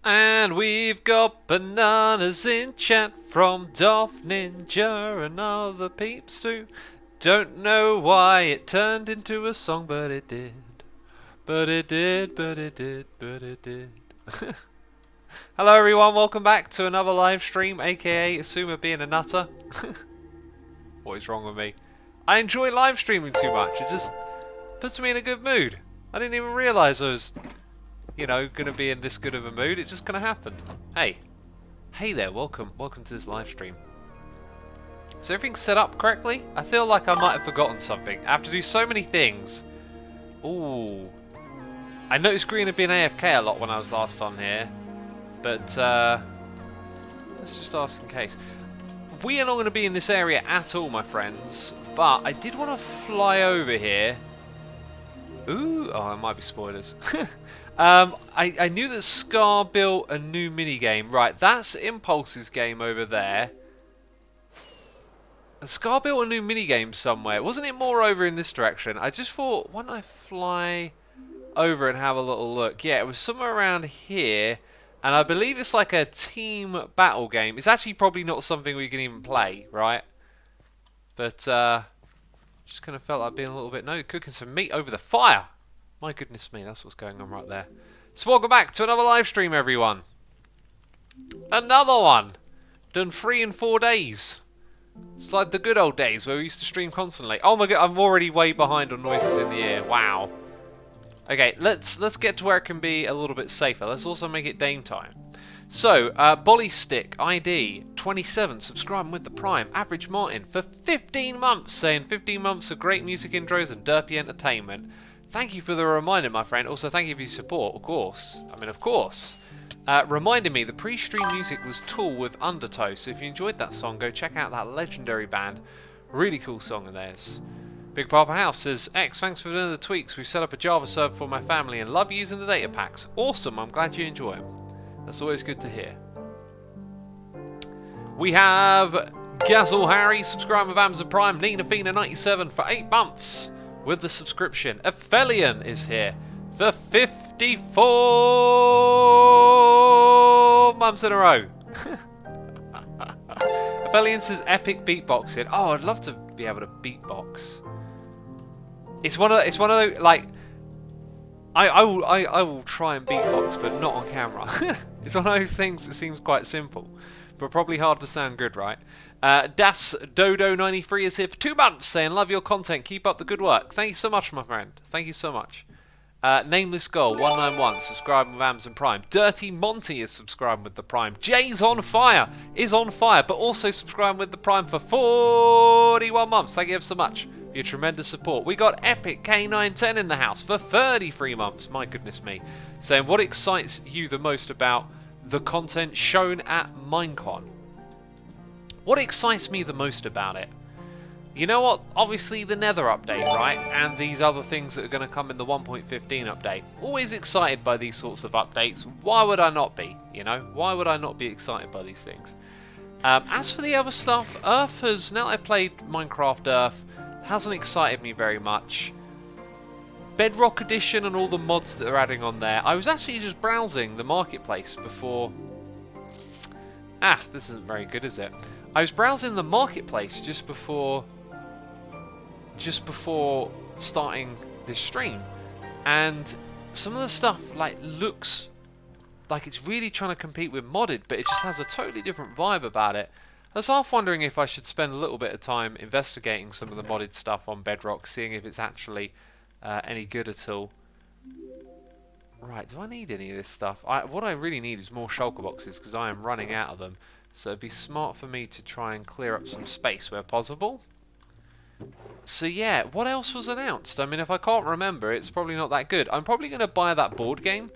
And we've got bananas in chat from Dolph Ninja and other peeps too. Don't know why it turned into a song, but it did. But it did, but it did, but it did. Hello everyone, welcome back to another live stream, aka Asuma being a nutter. What is wrong with me? I enjoy live streaming too much, it just puts me in a good mood. I didn't even realise I was, going to be in this good of a mood, it just kind of happened. Hey. Hey there, welcome to this live stream. Is everything set up correctly? I feel like I might have forgotten something. I have to do so many things. Ooh. I noticed Green had been AFK a lot when I was last on here. But, let's just ask in case. We are not going to be in this area at all, my friends. But I did want to fly over here. Ooh, oh, it might be spoilers. I knew that Scar built a new minigame. Right, that's Impulse's game over there. And Scar built a new minigame somewhere. Wasn't it more over in this direction? I just thought, why don't I fly over and have a little look? Yeah, it was somewhere around here. And I believe it's like a team battle game. It's actually probably not something we can even play, right? But, just kind of felt like being a little bit... No, cooking some meat over the fire! My goodness me, that's what's going on right there. So welcome back to another live stream, everyone. Another one! Done 3 in 4 days. It's like the good old days where we used to stream constantly. Oh my god, I'm already way behind on noises in the ear. Wow. Okay, let's get to where it can be a little bit safer. Let's also make it Dame time. So, Bollystick ID 27 subscribing with the Prime. Average Martin for 15 months, saying 15 months of great music intros and derpy entertainment. Thank you for the reminder, my friend. Also, thank you for your support, of course. I mean, of course. Reminding me, the pre-stream music was Tool with Undertow. So if you enjoyed that song, go check out that legendary band. Really cool song of theirs. Big Papa House says, X, thanks for doing the tweaks. We've set up a Java server for my family and love using the data packs. Awesome, I'm glad you enjoy them. That's always good to hear. We have Gazzle Harry subscribing with Amazon Prime. Nina Fina 97 for 8 months with the subscription. Aphelion is here for 54 months in a row. Aphelion says epic beatboxing. Oh, I'd love to be able to beatbox. It's one of those, like, I will try and beatbox, but not on camera. It's one of those things that seems quite simple, but probably hard to sound good, right? Das Dodo 93 is here for 2 months, saying love your content, keep up the good work. Thank you so much, my friend. Thank you so much. Nameless Girl 191 subscribing with Amazon Prime. Dirty Monty is subscribing with the Prime. Jay's on fire, but also subscribing with the Prime for 41 months. Thank you ever so much. Your tremendous support. We got Epic K910 in the house for 33 months. My goodness me. Saying, what excites you the most about the content shown at Minecon? What excites me the most about it? You know what? Obviously the Nether update, right? And these other things that are going to come in the 1.15 update. Always excited by these sorts of updates. Why would I not be? You know? Why would I not be excited by these things? As for the other stuff, Earth has... Now that I played Minecraft Earth... hasn't excited me very much. Bedrock Edition and all the mods that they're adding on there. I was actually just browsing the marketplace before... this isn't very good, is it? I was browsing the marketplace just before starting this stream. And some of the stuff looks like it's really trying to compete with modded, but it just has a totally different vibe about it. I was half wondering if I should spend a little bit of time investigating some of the modded stuff on Bedrock, seeing if it's actually any good at all. Right, do I need any of this stuff? What I really need is more shulker boxes, because I am running out of them. So it'd be smart for me to try and clear up some space where possible. So yeah, what else was announced? I mean, if I can't remember, it's probably not that good. I'm probably going to buy that board game.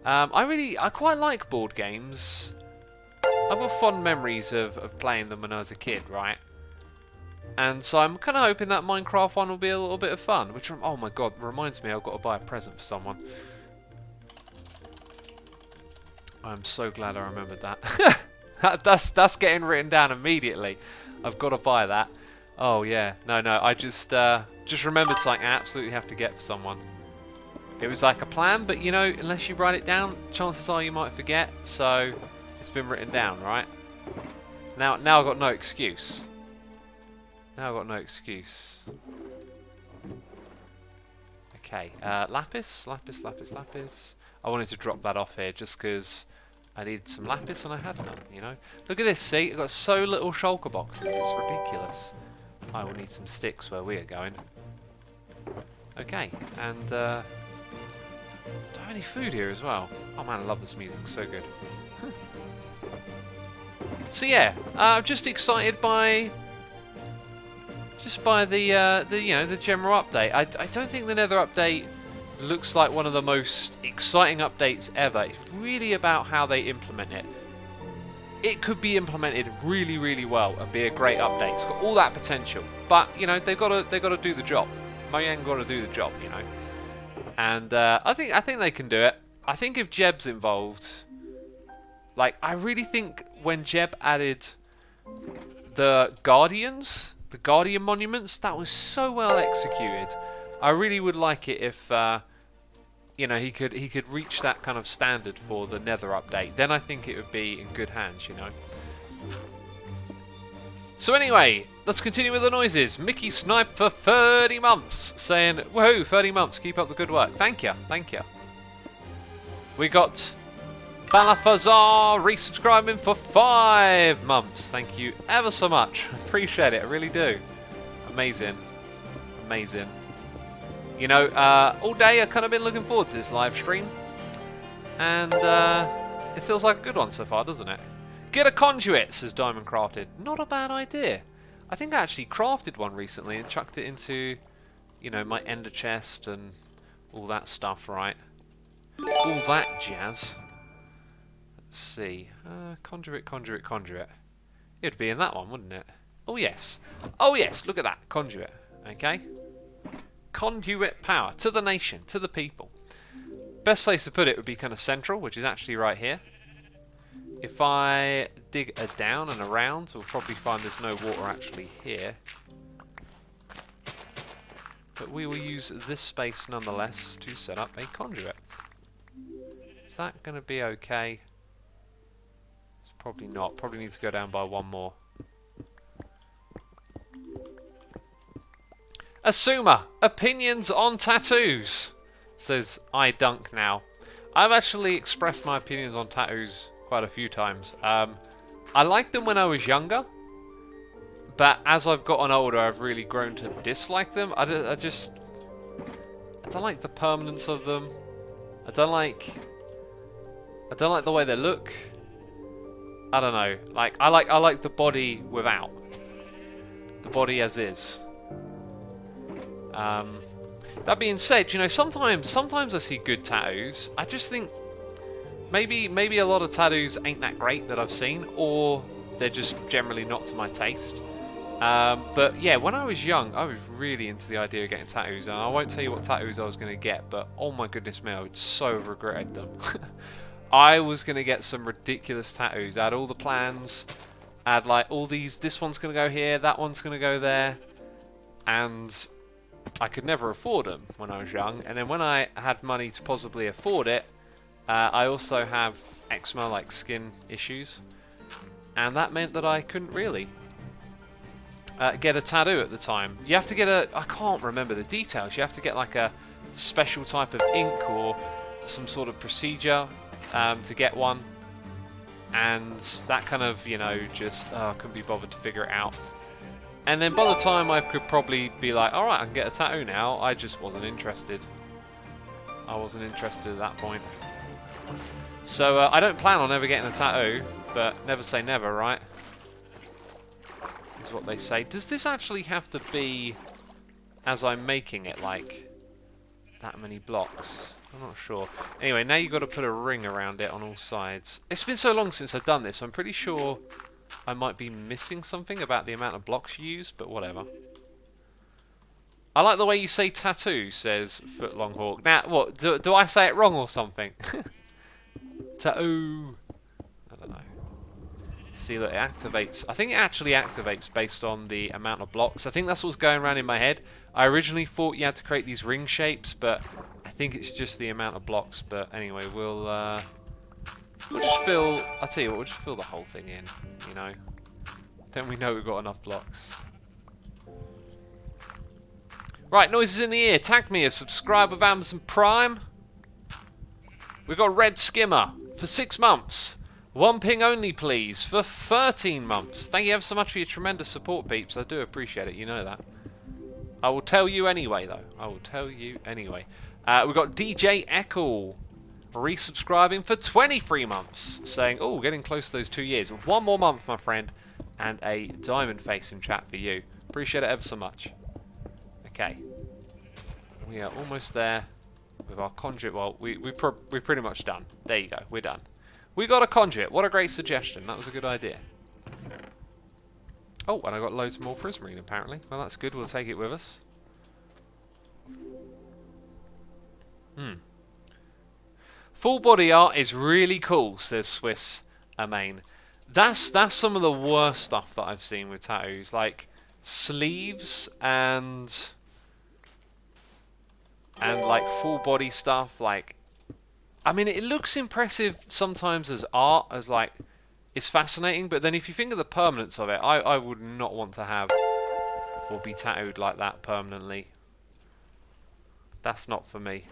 I quite like board games. I've got fond memories of playing them when I was a kid, right? And so I'm kind of hoping that Minecraft one will be a little bit of fun. Which, oh my god, reminds me I've got to buy a present for someone. I'm so glad I remembered that. That's getting written down immediately. I've got to buy that. Oh yeah, no, I just remembered something I absolutely have to get for someone. It was like a plan, but you know, unless you write it down, chances are you might forget. So it's been written down, right? Now I've got no excuse. Now I've got no excuse. Okay, lapis. I wanted to drop that off here just because I needed some lapis and I had none, you know. Look at this, see? I've got so little shulker boxes, it's ridiculous. I will need some sticks where we are going. Okay, and don't have any food here as well. Oh man, I love this music, so good. So yeah, I'm just excited by the you know, the general update. I don't think the Nether update looks like one of the most exciting updates ever. It's really about how they implement it. It could be implemented really, really well and be a great update. It's got all that potential, but you know, they've got to do the job. Mojang got to do the job, you know. And I think they can do it. I think if Jeb's involved, like I really think when Jeb added the Guardians, the Guardian monuments, that was so well executed. I really would like it if you know, he could reach that kind of standard for the Nether update. Then I think it would be in good hands, you know. So anyway, let's continue with the noises. Mickey Snipe for 30 months, saying, woohoo, 30 months, keep up the good work. Thank you, thank you. We got Balafazar resubscribing for 5 months. Thank you ever so much. Appreciate it, I really do. Amazing, amazing. You know, all day I've kind of been looking forward to this live stream, and it feels like a good one so far, doesn't it? Get a conduit, says Diamond Crafted. Not a bad idea. I think I actually crafted one recently and chucked it into, you know, my ender chest and all that stuff, right? All that jazz. Let's see. Conduit. It'd be in that one, wouldn't it? Oh yes. Oh yes, look at that. Conduit. Okay. Conduit power to the nation, to the people. Best place to put it would be kind of central, which is actually right here. If I dig down and around, we'll probably find there's no water actually here. But we will use this space nonetheless to set up a conduit. Is that going to be okay? It's probably not. Probably need to go down by one more. Asuma, opinions on tattoos, says I dunk now. I've actually expressed my opinions on tattoos quite a few times. I liked them when I was younger, but as I've gotten older, I've really grown to dislike them. I don't like the permanence of them. I don't like the way they look. I don't know. Like I like the body without. The body as is. That being said, you know, sometimes I see good tattoos. I just think maybe a lot of tattoos ain't that great that I've seen, or they're just generally not to my taste. But yeah, when I was young, I was really into the idea of getting tattoos, and I won't tell you what tattoos I was going to get, but oh my goodness me, I would so regretted them. I was going to get some ridiculous tattoos. I had all the plans. I had like all these, this one's going to go here, that one's going to go there, and I could never afford them when I was young. And then when I had money to possibly afford it, I also have eczema, like skin issues, and that meant that I couldn't really get a tattoo at the time. You have to get I can't remember the details, you have to get like a special type of ink or some sort of procedure to get one, and that kind of, you know, just couldn't be bothered to figure it out. And then by the time I could probably be like, alright, I can get a tattoo now, I just wasn't interested. I wasn't interested at that point. So I don't plan on ever getting a tattoo, but never say never, right? Is what they say. Does this actually have to be as I'm making it, like that many blocks? I'm not sure. Anyway, now you've got to put a ring around it on all sides. It's been so long since I've done this, I'm pretty sure I might be missing something about the amount of blocks you use, but whatever. I like the way you say tattoo, says Footlong Hawk. Now, what? Do I say it wrong or something? Tattoo. I don't know. See that it activates. I think it actually activates based on the amount of blocks. I think that's what's going around in my head. I originally thought you had to create these ring shapes, but I think it's just the amount of blocks, but anyway, we'll just fill... I'll tell you what, we'll just fill the whole thing in, you know. Don't we know we've got enough blocks? Right, noises in the ear. Tag me as subscribe with Amazon Prime. We've got Red Skimmer for 6 months. One ping only, please, for 13 months. Thank you ever so much for your tremendous support, peeps. I do appreciate it, you know that. I will tell you anyway, though. I will tell you anyway. We've got DJ Echo resubscribing for 23 months, saying, oh, getting close to those 2 years. 1 more month, my friend, and a diamond face in chat for you. Appreciate it ever so much. Okay. We are almost there with our conduit. Well, we're pretty much done. There you go. We're done. We got a conduit. What a great suggestion. That was a good idea. Oh, and I got loads more prismarine, apparently. Well, that's good. We'll take it with us. Full body art is really cool, says Swiss Amain. That's some of the worst stuff that I've seen with tattoos. Like, sleeves and like full body stuff. Like, I mean, it looks impressive sometimes as art, as like, it's fascinating, but then if you think of the permanence of it, I would not want to have or be tattooed like that permanently. That's not for me.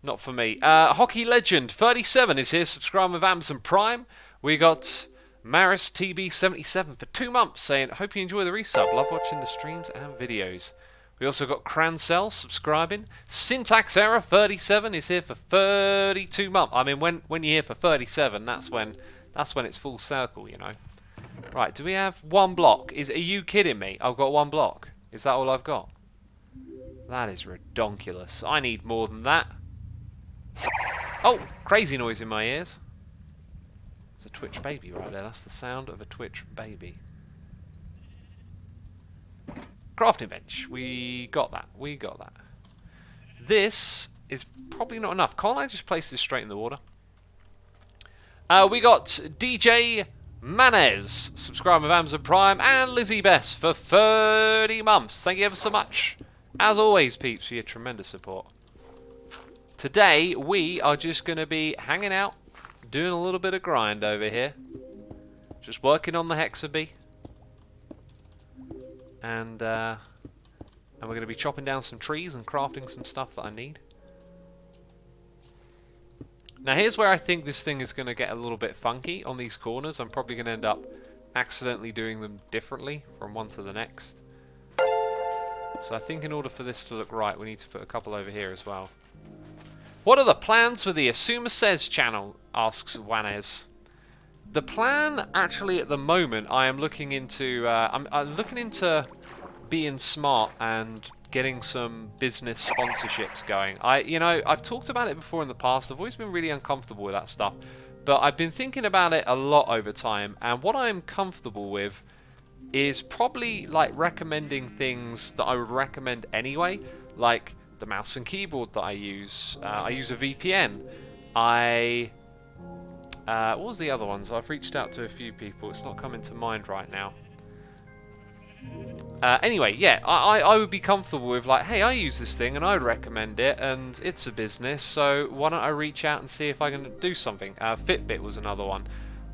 Not for me. Hockey Legend 37 is here, subscribing with Amazon Prime. We got Maris TB77 for 2 months, saying, hope you enjoy the resub. Love watching the streams and videos. We also got Crancel subscribing. Syntax Error 37 is here for 32 months. I mean, when you're here for 37, that's when it's full circle, you know. Right, do we have 1 block? Are you kidding me? I've got 1 block. Is that all I've got? That is redonkulous. I need more than that. Oh, crazy noise in my ears. It's a Twitch baby right there. That's the sound of a Twitch baby. Crafting bench. We got that. We got that. This is probably not enough. Can't I just place this straight in the water? We got DJ Manez, subscribing with Amazon Prime, and Lizzie Bess for 30 months. Thank you ever so much. As always, peeps, for your tremendous support. Today, we are just going to be hanging out, doing a little bit of grind over here. Just working on the Hexa-Bee. And we're going to be chopping down some trees and crafting some stuff that I need. Now here's where I think this thing is going to get a little bit funky on these corners. I'm probably going to end up accidentally doing them differently from one to the next. So I think in order for this to look right, we need to put a couple over here as well. What are the plans for the Asuma Says channel? Asks Wanez. The plan, actually, at the moment, I am looking into. I'm looking into being smart and getting some business sponsorships going. I've talked about it before in the past. I've always been really uncomfortable with that stuff, but I've been thinking about it a lot over time. And what I'm comfortable with is probably like recommending things that I would recommend anyway, like the mouse and keyboard that I use. I use a VPN. What was the other ones? I've reached out to a few people. It's not coming to mind right now. Anyway, yeah, I would be comfortable with like, hey, I use this thing and I would recommend it, and it's a business, so why don't I reach out and see if I can do something? Fitbit was another one.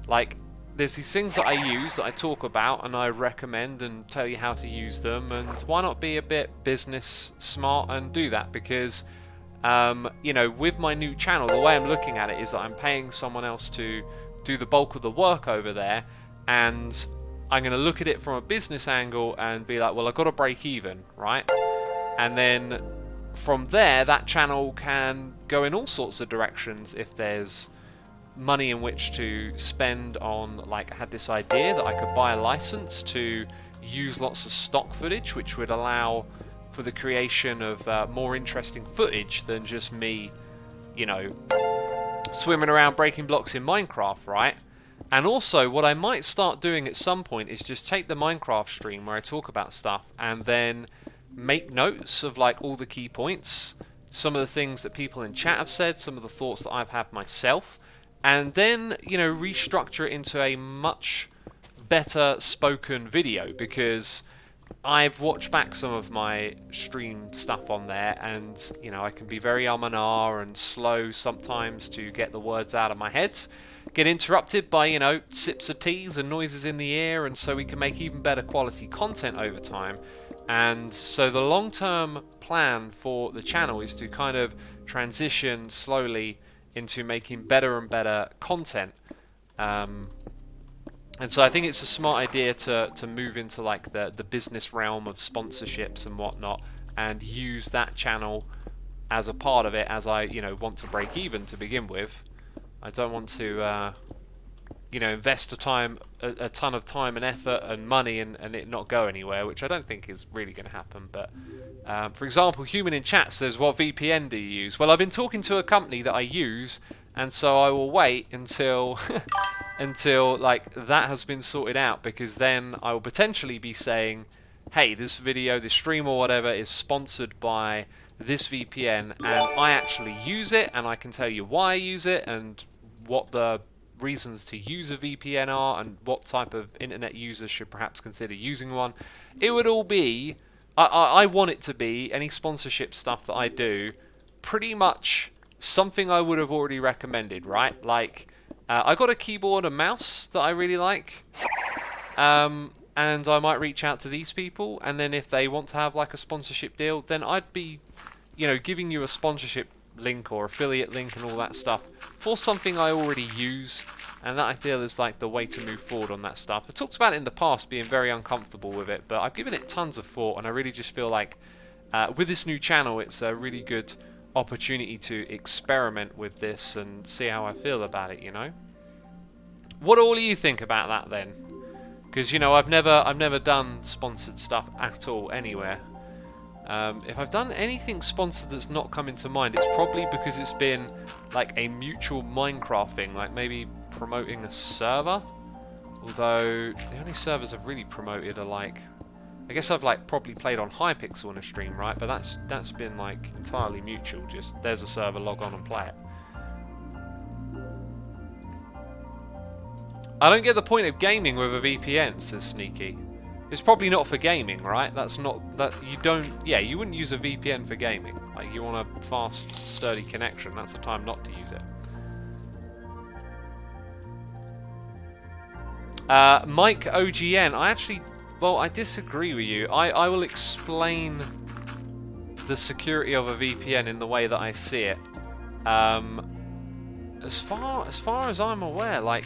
Like, there's these things that I use that I talk about and I recommend and tell you how to use them, and why not be a bit business smart and do that? Because with my new channel, the way I'm looking at it is that I'm paying someone else to do the bulk of the work over there, and I'm going to look at it from a business angle and be like, well, I've got to break even, right? And then from there, that channel can go in all sorts of directions if there's money in which to spend on, like, I had this idea that I could buy a license to use lots of stock footage, which would allow for the creation of more interesting footage than just me, swimming around breaking blocks in Minecraft, right? And also, what I might start doing at some point is just take the Minecraft stream where I talk about stuff and then make notes of like all the key points, some of the things that people in chat have said, some of the thoughts that I've had myself, and then, restructure it into a much better spoken video, because I've watched back some of my stream stuff on there, and you know, I can be very and ah and slow sometimes to get the words out of my head. Get interrupted by, you know, sips of teas and noises in the ear, and so we can make even better quality content over time. And so the long-term plan for the channel is to kind of transition slowly into making better and better content. And so I think it's a smart idea to move into like the business realm of sponsorships and whatnot, and use that channel as a part of it, as I, you know, want to break even to begin with. I don't want to, you know, invest a ton of time and effort and money and it not go anywhere, which I don't think is really going to happen. But for example, Human in Chat says, what VPN do you use? Well, I've been talking to a company that I use, and so I will wait until until like that has been sorted out, because then I will potentially be saying, hey, this video, this stream or whatever is sponsored by this VPN, and I actually use it, and I can tell you why I use it and what the reasons to use a VPN are, and what type of internet users should perhaps consider using one. It would all be, I want it to be, any sponsorship stuff that I do, pretty much something I would have already recommended, right? Like, I got a keyboard and mouse that I really like, and I might reach out to these people, and then if they want to have like a sponsorship deal, then I'd be, you know, giving you a sponsorship link or affiliate link and all that stuff for something I already use, and that I feel is like the way to move forward on that stuff. I talked about it in the past being very uncomfortable with it, but I've given it tons of thought, and I really just feel like with this new channel it's a really good opportunity to experiment with this and see how I feel about it, you know. What all do you think about that then? Because, you know, I've never done sponsored stuff at all anywhere. If I've done anything sponsored that's not coming to mind, it's probably because it's been like a mutual Minecraft thing, like maybe promoting a server. Although the only servers I've really promoted are like, I guess I've like probably played on Hypixel in a stream, right? But that's been like entirely mutual. Just there's a server, log on and play it. I don't get the point of gaming with a VPN, says Sneaky. It's probably not for gaming, right? That's not, that you don't, yeah, you wouldn't use a VPN for gaming. Like, you want a fast, sturdy connection, that's the time not to use it. Mike OGN, I disagrare with you. I will explain the security of a VPN in the way that I see it. As far as I'm aware, like,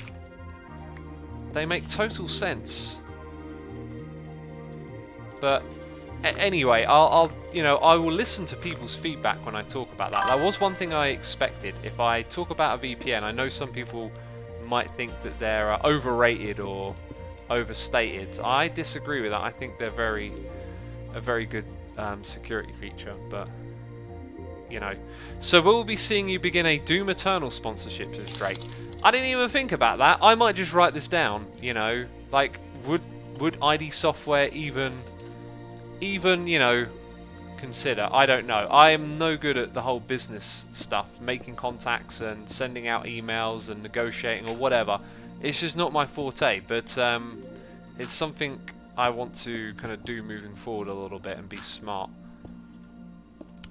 they make total sense. But anyway, I'll you know, I will listen to people's feedback when I talk about that. That was one thing I expected. If I talk about a VPN, I know some people might think that they're overrated or overstated. I disagree with that. I think they're a very good security feature. But you know, so we'll be seeing you begin a Doom Eternal sponsorship. This is great. I didn't even think about that. I might just write this down. You know, like would ID Software even you know, consider? I don't know. I am no good at the whole business stuff, making contacts and sending out emails and negotiating or whatever. It's just not my forte, but it's something I want to kind of do moving forward a little bit and be smart.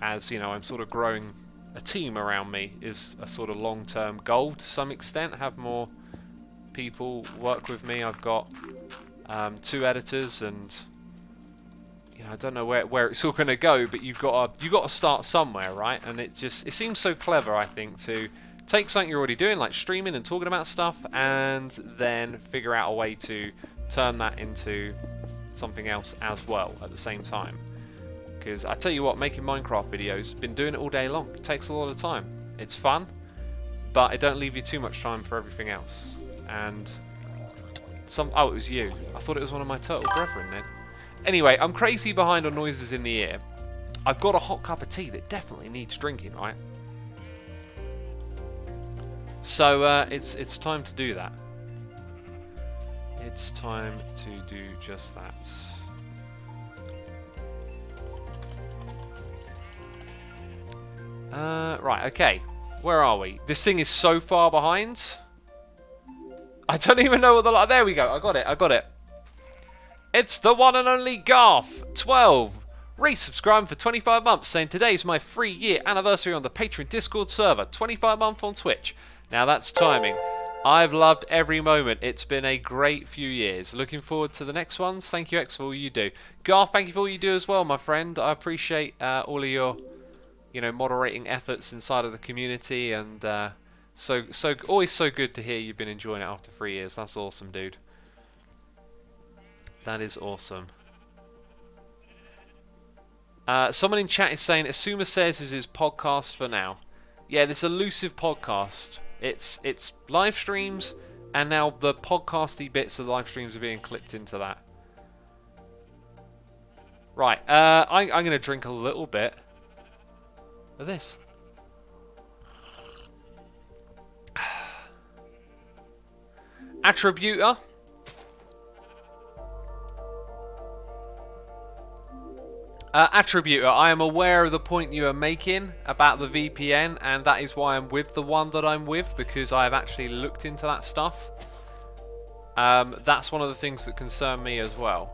As you know, I'm sort of growing a team around me is a sort of long-term goal to some extent. Have more people work with me. I've got 2 editors, and you know, I don't know where it's all going to go, but you've got to start somewhere, right? And it seems so clever, I think, to take something you're already doing, like streaming and talking about stuff, and then figure out a way to turn that into something else as well at the same time. Because I tell you what, making Minecraft videos, been doing it all day long. It takes a lot of time. It's fun, but it don't leave you too much time for everything else. And oh, it was you. I thought it was one of my turtle brethren then. Anyway, I'm crazy behind on noises in the ear. I've got a hot cup of tea that definitely needs drinking, right? So it's time to do that. It's time to do just that. Right, okay. Where are we? This thing is so far behind. I don't even know what there we go. I got it. It's the one and only Garth12. Resubscribing for 25 months, saying today's my 3-year anniversary on the Patreon Discord server, 25 month on Twitch. Now that's timing. I've loved every moment. It's been a great few years. Looking forward to the next ones. Thank you, X, for all you do. Garth, thank you for all you do as well, my friend. I appreciate all of your, moderating efforts inside of the community, and always so good to hear you've been enjoying it after 3 years. That's awesome, dude. That is awesome. Someone in chat is saying Asuma says is his podcast for now. Yeah, this elusive podcast. It's live streams, and now the podcasty bits of live streams are being clipped into that. Right, I'm going to drink a little bit of this. Attributor. Attributor, I am aware of the point you are making about the VPN, and that is why I'm with the one that I'm with, because I have actually looked into that stuff. That's one of the things that concern me as well.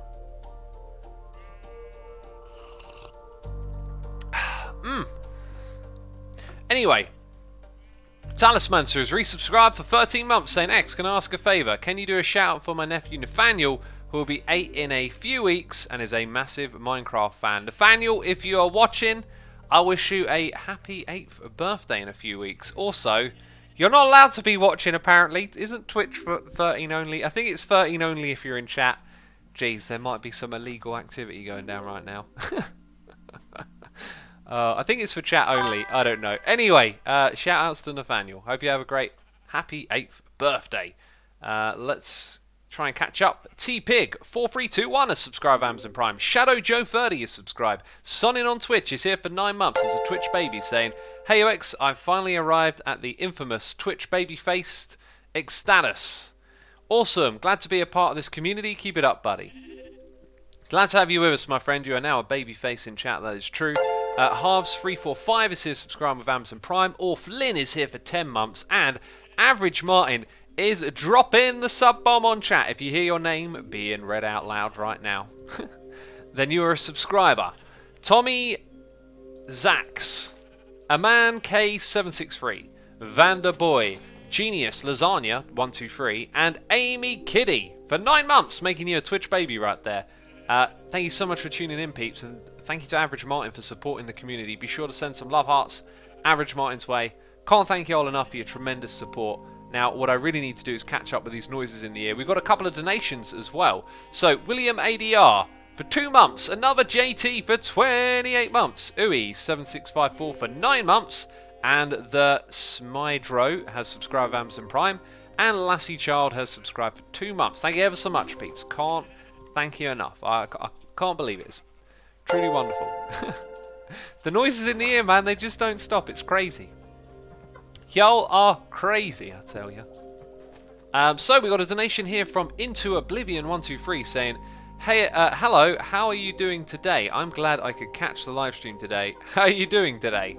Anyway, Talismancer has resubscribed for 13 months, saying, X, can I ask a favour? Can you do a shout out for my nephew Nathaniel, who will be 8 in a few weeks and is a massive Minecraft fan? Nathaniel, if you are watching, I wish you a happy 8th birthday in a few weeks. Also, you're not allowed to be watching, apparently. Isn't Twitch for 13 only? I think it's 13 only if you're in chat. Jeez, there might be some illegal activity going down right now. I think it's for chat only. I don't know. Anyway, shout outs to Nathaniel. Hope you have a great, happy 8th birthday. Let's try and catch up. T-Pig4321 has subscribed to Amazon Prime. Shadow Joe 30 has subscribed. Sonin on Twitch is here for 9 months as a Twitch baby, saying, Hey OX, I've finally arrived at the infamous Twitch baby-faced ecstatus. Awesome. Glad to be a part of this community. Keep it up, buddy. Glad to have you with us, my friend. You are now a baby face in chat, that is true. Halves345 is here subscribing with Amazon Prime. Orf Lynn is here for 10 months. And Average Martin is dropping the sub bomb on chat. If you hear your name being read out loud right now, then you are a subscriber. Tommy Zax, Aman K763, Vanderboy, Genius Lasagna 123, and Amy Kiddy for 9 months, making you a Twitch baby right there. Thank you so much for tuning in, peeps, and thank you to Average Martin for supporting the community. Be sure to send some love hearts Average Martin's way. Can't thank you all enough for your tremendous support. Now, what I really need to do is catch up with these noises in the ear. We've got a couple of donations as well. So, William ADR for 2 months. Another JT for 28 months. Ui7654 for 9 months. And the Smydro has subscribed to Amazon Prime. And Lassie Child has subscribed for 2 months. Thank you ever so much, peeps. Can't thank you enough. I can't believe it. It's truly wonderful. The noises in the ear, man, they just don't stop. It's crazy. Y'all are crazy, I tell you. So we got a donation here from Into Oblivion 123 saying, Hey, hello, how are you doing today? I'm glad I could catch the live stream today. How are you doing today?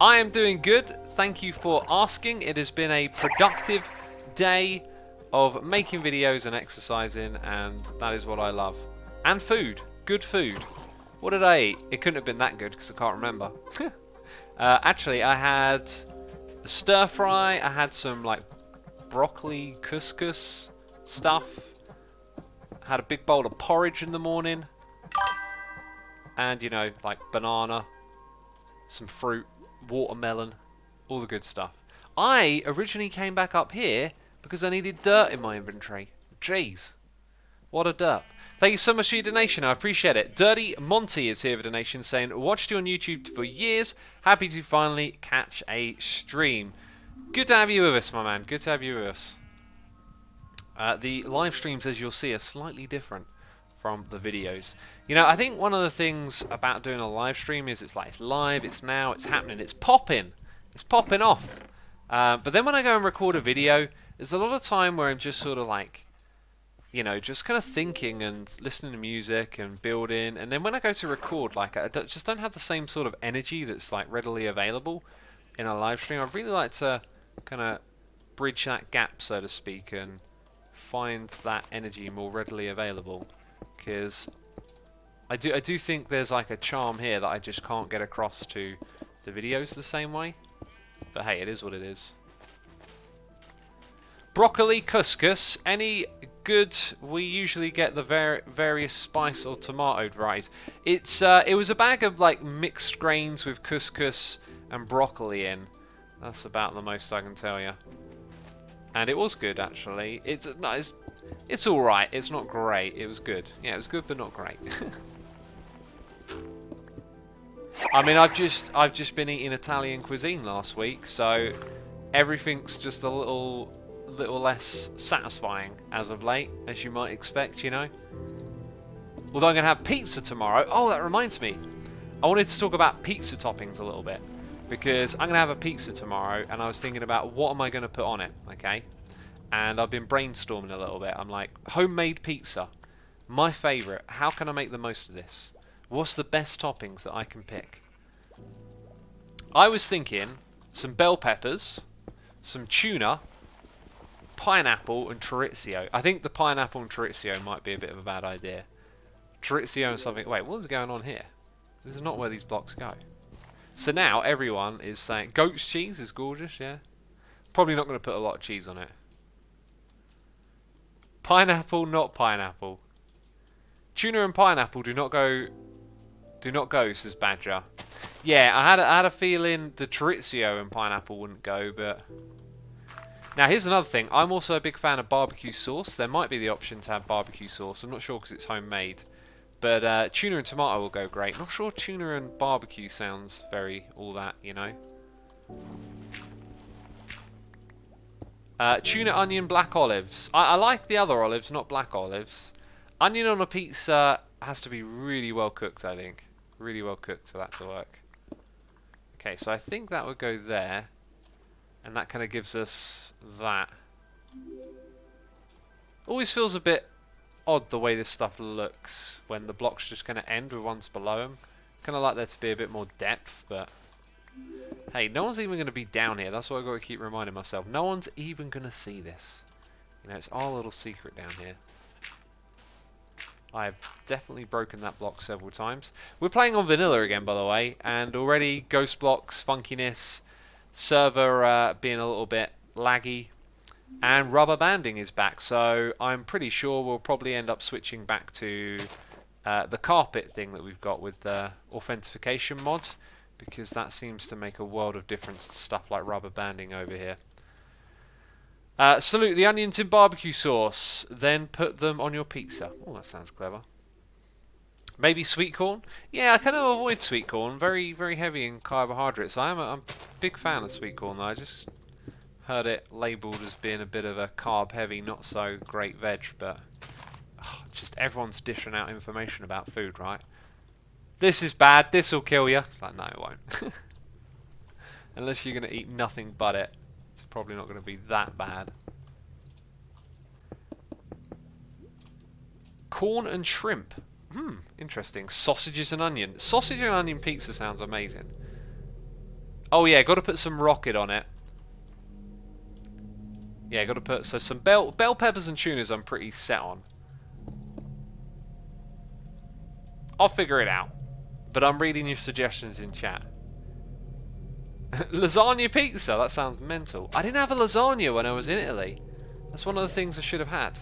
I am doing good. Thank you for asking. It has been a productive day of making videos and exercising, and that is what I love. And food. Good food. What did I eat? It couldn't have been that good because I can't remember. Actually, I had a stir fry. I had some like broccoli couscous stuff. Had a big bowl of porridge in the morning. And, you know, like banana, some fruit, watermelon, all the good stuff. I originally came back up here because I needed dirt in my inventory. Jeez. What a derp. Thank you so much for your donation. I appreciate it. Dirty Monty is here for donation saying, watched you on YouTube for years. Happy to finally catch a stream. Good to have you with us, my man. Good to have you with us. The live streams, as you'll see, are slightly different from the videos. You know, I think one of the things about doing a live stream is it's like it's live, it's now, it's happening, it's popping. It's popping off. But then when I go and record a video, there's a lot of time where I'm just sort of like, you know, just kind of thinking and listening to music and building. And then when I go to record, like, I just don't have the same sort of energy that's like readily available in a live stream. I'd really like to kind of bridge that gap, so to speak, and find that energy more readily available. because I do think there's like a charm here that I just can't get across to the videos the same way. But hey, it is what it is. Broccoli couscous. Any good? We usually get the various spice or tomato varieties. It was a bag of like mixed grains with couscous and broccoli in. That's about the most I can tell you. And it was good actually. It's all right. It's not great. It was good. Yeah, it was good, but not great. I mean, I've just been eating Italian cuisine last week, so everything's just a little less satisfying as of late, as you might expect, you know. Although I'm going to have pizza tomorrow. Oh, that reminds me. I wanted to talk about pizza toppings a little bit, because I'm going to have a pizza tomorrow, and I was thinking about what am I going to put on it, okay? And I've been brainstorming a little bit. I'm like, homemade pizza. My favourite. How can I make the most of this? What's the best toppings that I can pick? I was thinking some bell peppers, some tuna, pineapple and chorizo. I think the pineapple and chorizo might be a bit of a bad idea. Chorizo and something... Wait, what's going on here? This is not where these blocks go. So now everyone is saying... Goat's cheese is gorgeous, yeah. Probably not going to put a lot of cheese on it. Pineapple, not pineapple. Tuna and pineapple do not go... Do not go, says Badger. Yeah, I had a feeling the chorizo and pineapple wouldn't go, but... Now, here's another thing. I'm also a big fan of barbecue sauce. There might be the option to have barbecue sauce. I'm not sure because it's homemade. But tuna and tomato will go great. Not sure tuna and barbecue sounds very all that, you know. Tuna, onion, black olives. I like the other olives, not black olives. Onion on a pizza has to be really well cooked, I think. Really well cooked for that to work. Okay, so I think that would go there. And that kind of gives us that. Always feels a bit odd the way this stuff looks when the block's just going to end with ones below them. Kind of like there to be a bit more depth, but... Hey, no one's even going to be down here. That's what I've got to keep reminding myself. No one's even going to see this. You know, it's our little secret down here. I've definitely broken that block several times. We're playing on vanilla again, by the way, and already ghost blocks, funkiness, server being a little bit laggy, and rubber banding is back. So I'm pretty sure we'll probably end up switching back to the carpet thing that we've got with the authentication mod, because that seems to make a world of difference to stuff like rubber banding over here. Salute the onions in barbecue sauce, then put them on your pizza. Oh, that sounds clever. Maybe sweet corn? Yeah, I kind of avoid sweet corn. Very, very heavy in carbohydrates. I'm a big fan of sweet corn, though. I just heard it labelled as being a bit of a carb-heavy, not so great veg, but just everyone's dishing out information about food, right? This is bad. This will kill you. It's like, no, it won't. Unless you're going to eat nothing but it. It's probably not going to be that bad. Corn and shrimp. Interesting. Sausages and onion. Sausage and onion pizza sounds amazing. Oh yeah, got to put some rocket on it. Yeah, got to put some bell peppers and tunas. I'm pretty set on. I'll figure it out. But I'm reading your suggestions in chat. Lasagna pizza. That sounds mental. I didn't have a lasagna when I was in Italy. That's one of the things I should have had.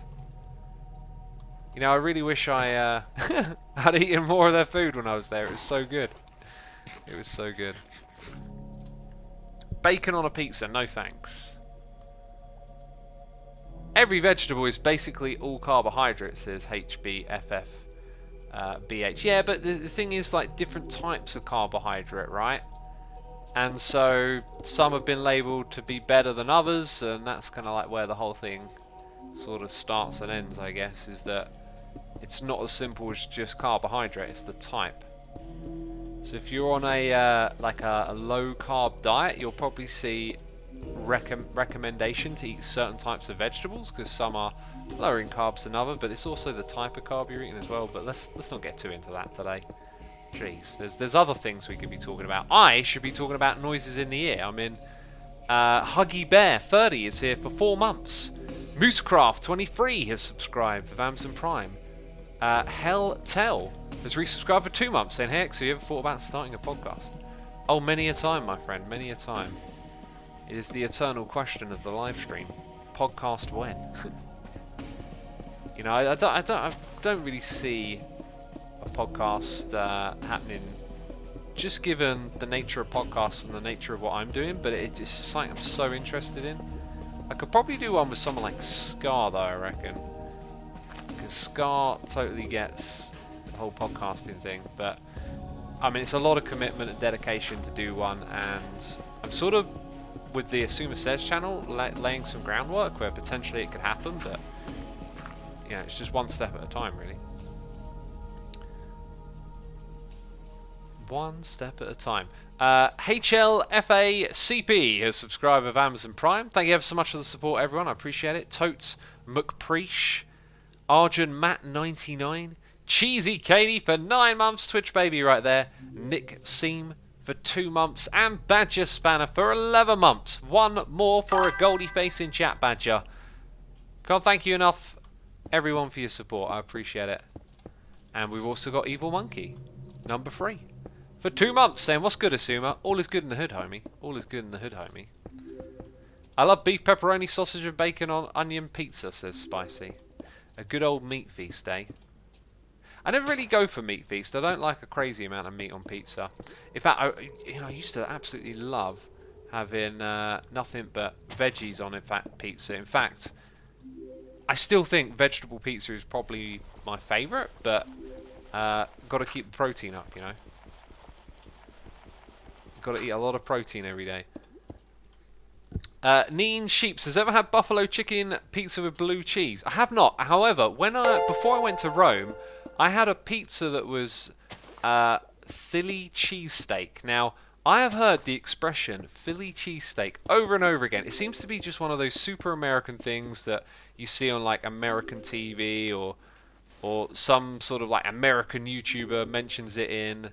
You know, I really wish I had eaten more of their food when I was there. It was so good. It was so good. Bacon on a pizza, no thanks. Every vegetable is basically all carbohydrates, says HBFF. BH. Yeah, but the thing is, like, different types of carbohydrate, right? And so some have been labelled to be better than others, and that's kind of like where the whole thing sort of starts and ends, I guess, is that it's not as simple as just carbohydrate, it's the type. So if you're on a like a low carb diet, you'll probably see recommendation to eat certain types of vegetables, because some are lower in carbs than others, but it's also the type of carb you're eating as well. But let's not get too into that today. Jeez, there's other things we could be talking about. I should be talking about noises in the ear. I mean, Huggy Bear 30 is here for 4 months. Moosecraft 23 has subscribed with Amazon Prime. Hell Tell has resubscribed for 2 months, saying, hey, Hex, have you ever thought about starting a podcast? Oh, many a time, my friend, many a time. It is the eternal question of the live stream. Podcast when? You know, I don't really see a podcast happening, just given the nature of podcasts and the nature of what I'm doing, but it's just something I'm so interested in. I could probably do one with someone like Scar, though, I reckon. Because Scar totally gets the whole podcasting thing, but I mean, it's a lot of commitment and dedication to do one, and I'm sort of, with the Asuma Says channel, laying some groundwork where potentially it could happen, but you know, it's just one step at a time, really. One step at a time. HLFACP has subscribed with Amazon Prime. Thank you ever so much for the support, everyone. I appreciate it. Totes McPreesh, Arjun Matt 99, Cheesy Katie for 9 months, Twitch baby right there, Nick Seam for 2 months, and Badger Spanner for 11 months. One more for a goldie face in chat, Badger. Can't thank you enough, everyone, for your support. I appreciate it. And we've also got Evil Monkey, number 3, for 2 months, saying, what's good, Asuma? All is good in the hood, homie. All is good in the hood, homie. I love beef, pepperoni, sausage and bacon on onion pizza, says Spicy. A good old meat feast, eh? I never really go for meat feast. I don't like a crazy amount of meat on pizza. In fact, I used to absolutely love having nothing but veggies on pizza. In fact, I still think vegetable pizza is probably my favourite, but got to keep the protein up, you know. Got to eat a lot of protein every day. Neen Sheeps has ever had buffalo chicken pizza with blue cheese? I have not. However, before I went to Rome, I had a pizza that was Philly cheesesteak. Now, I have heard the expression Philly cheesesteak over and over again. It seems to be just one of those super American things that you see on like American TV, or some sort of like American YouTuber mentions it in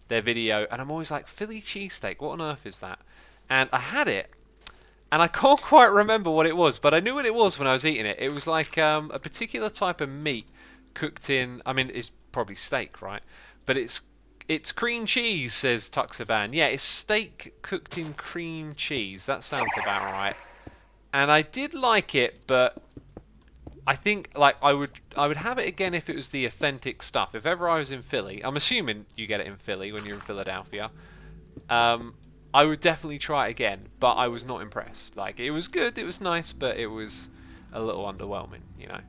their video, and I'm always like, Philly cheesesteak, what on earth is that? And I had it, and I can't quite remember what it was, but I knew what it was when I was eating it. It was like a particular type of meat cooked in, I mean, it's probably steak, right? But it's cream cheese, says Tuxaban. Yeah, it's steak cooked in cream cheese. That sounds about right. And I did like it, but I think like I would have it again if it was the authentic stuff. If ever I was in Philly, I'm assuming you get it in Philly when you're in Philadelphia. I would definitely try it again, but I was not impressed. Like, it was good, it was nice, but it was a little underwhelming, you know.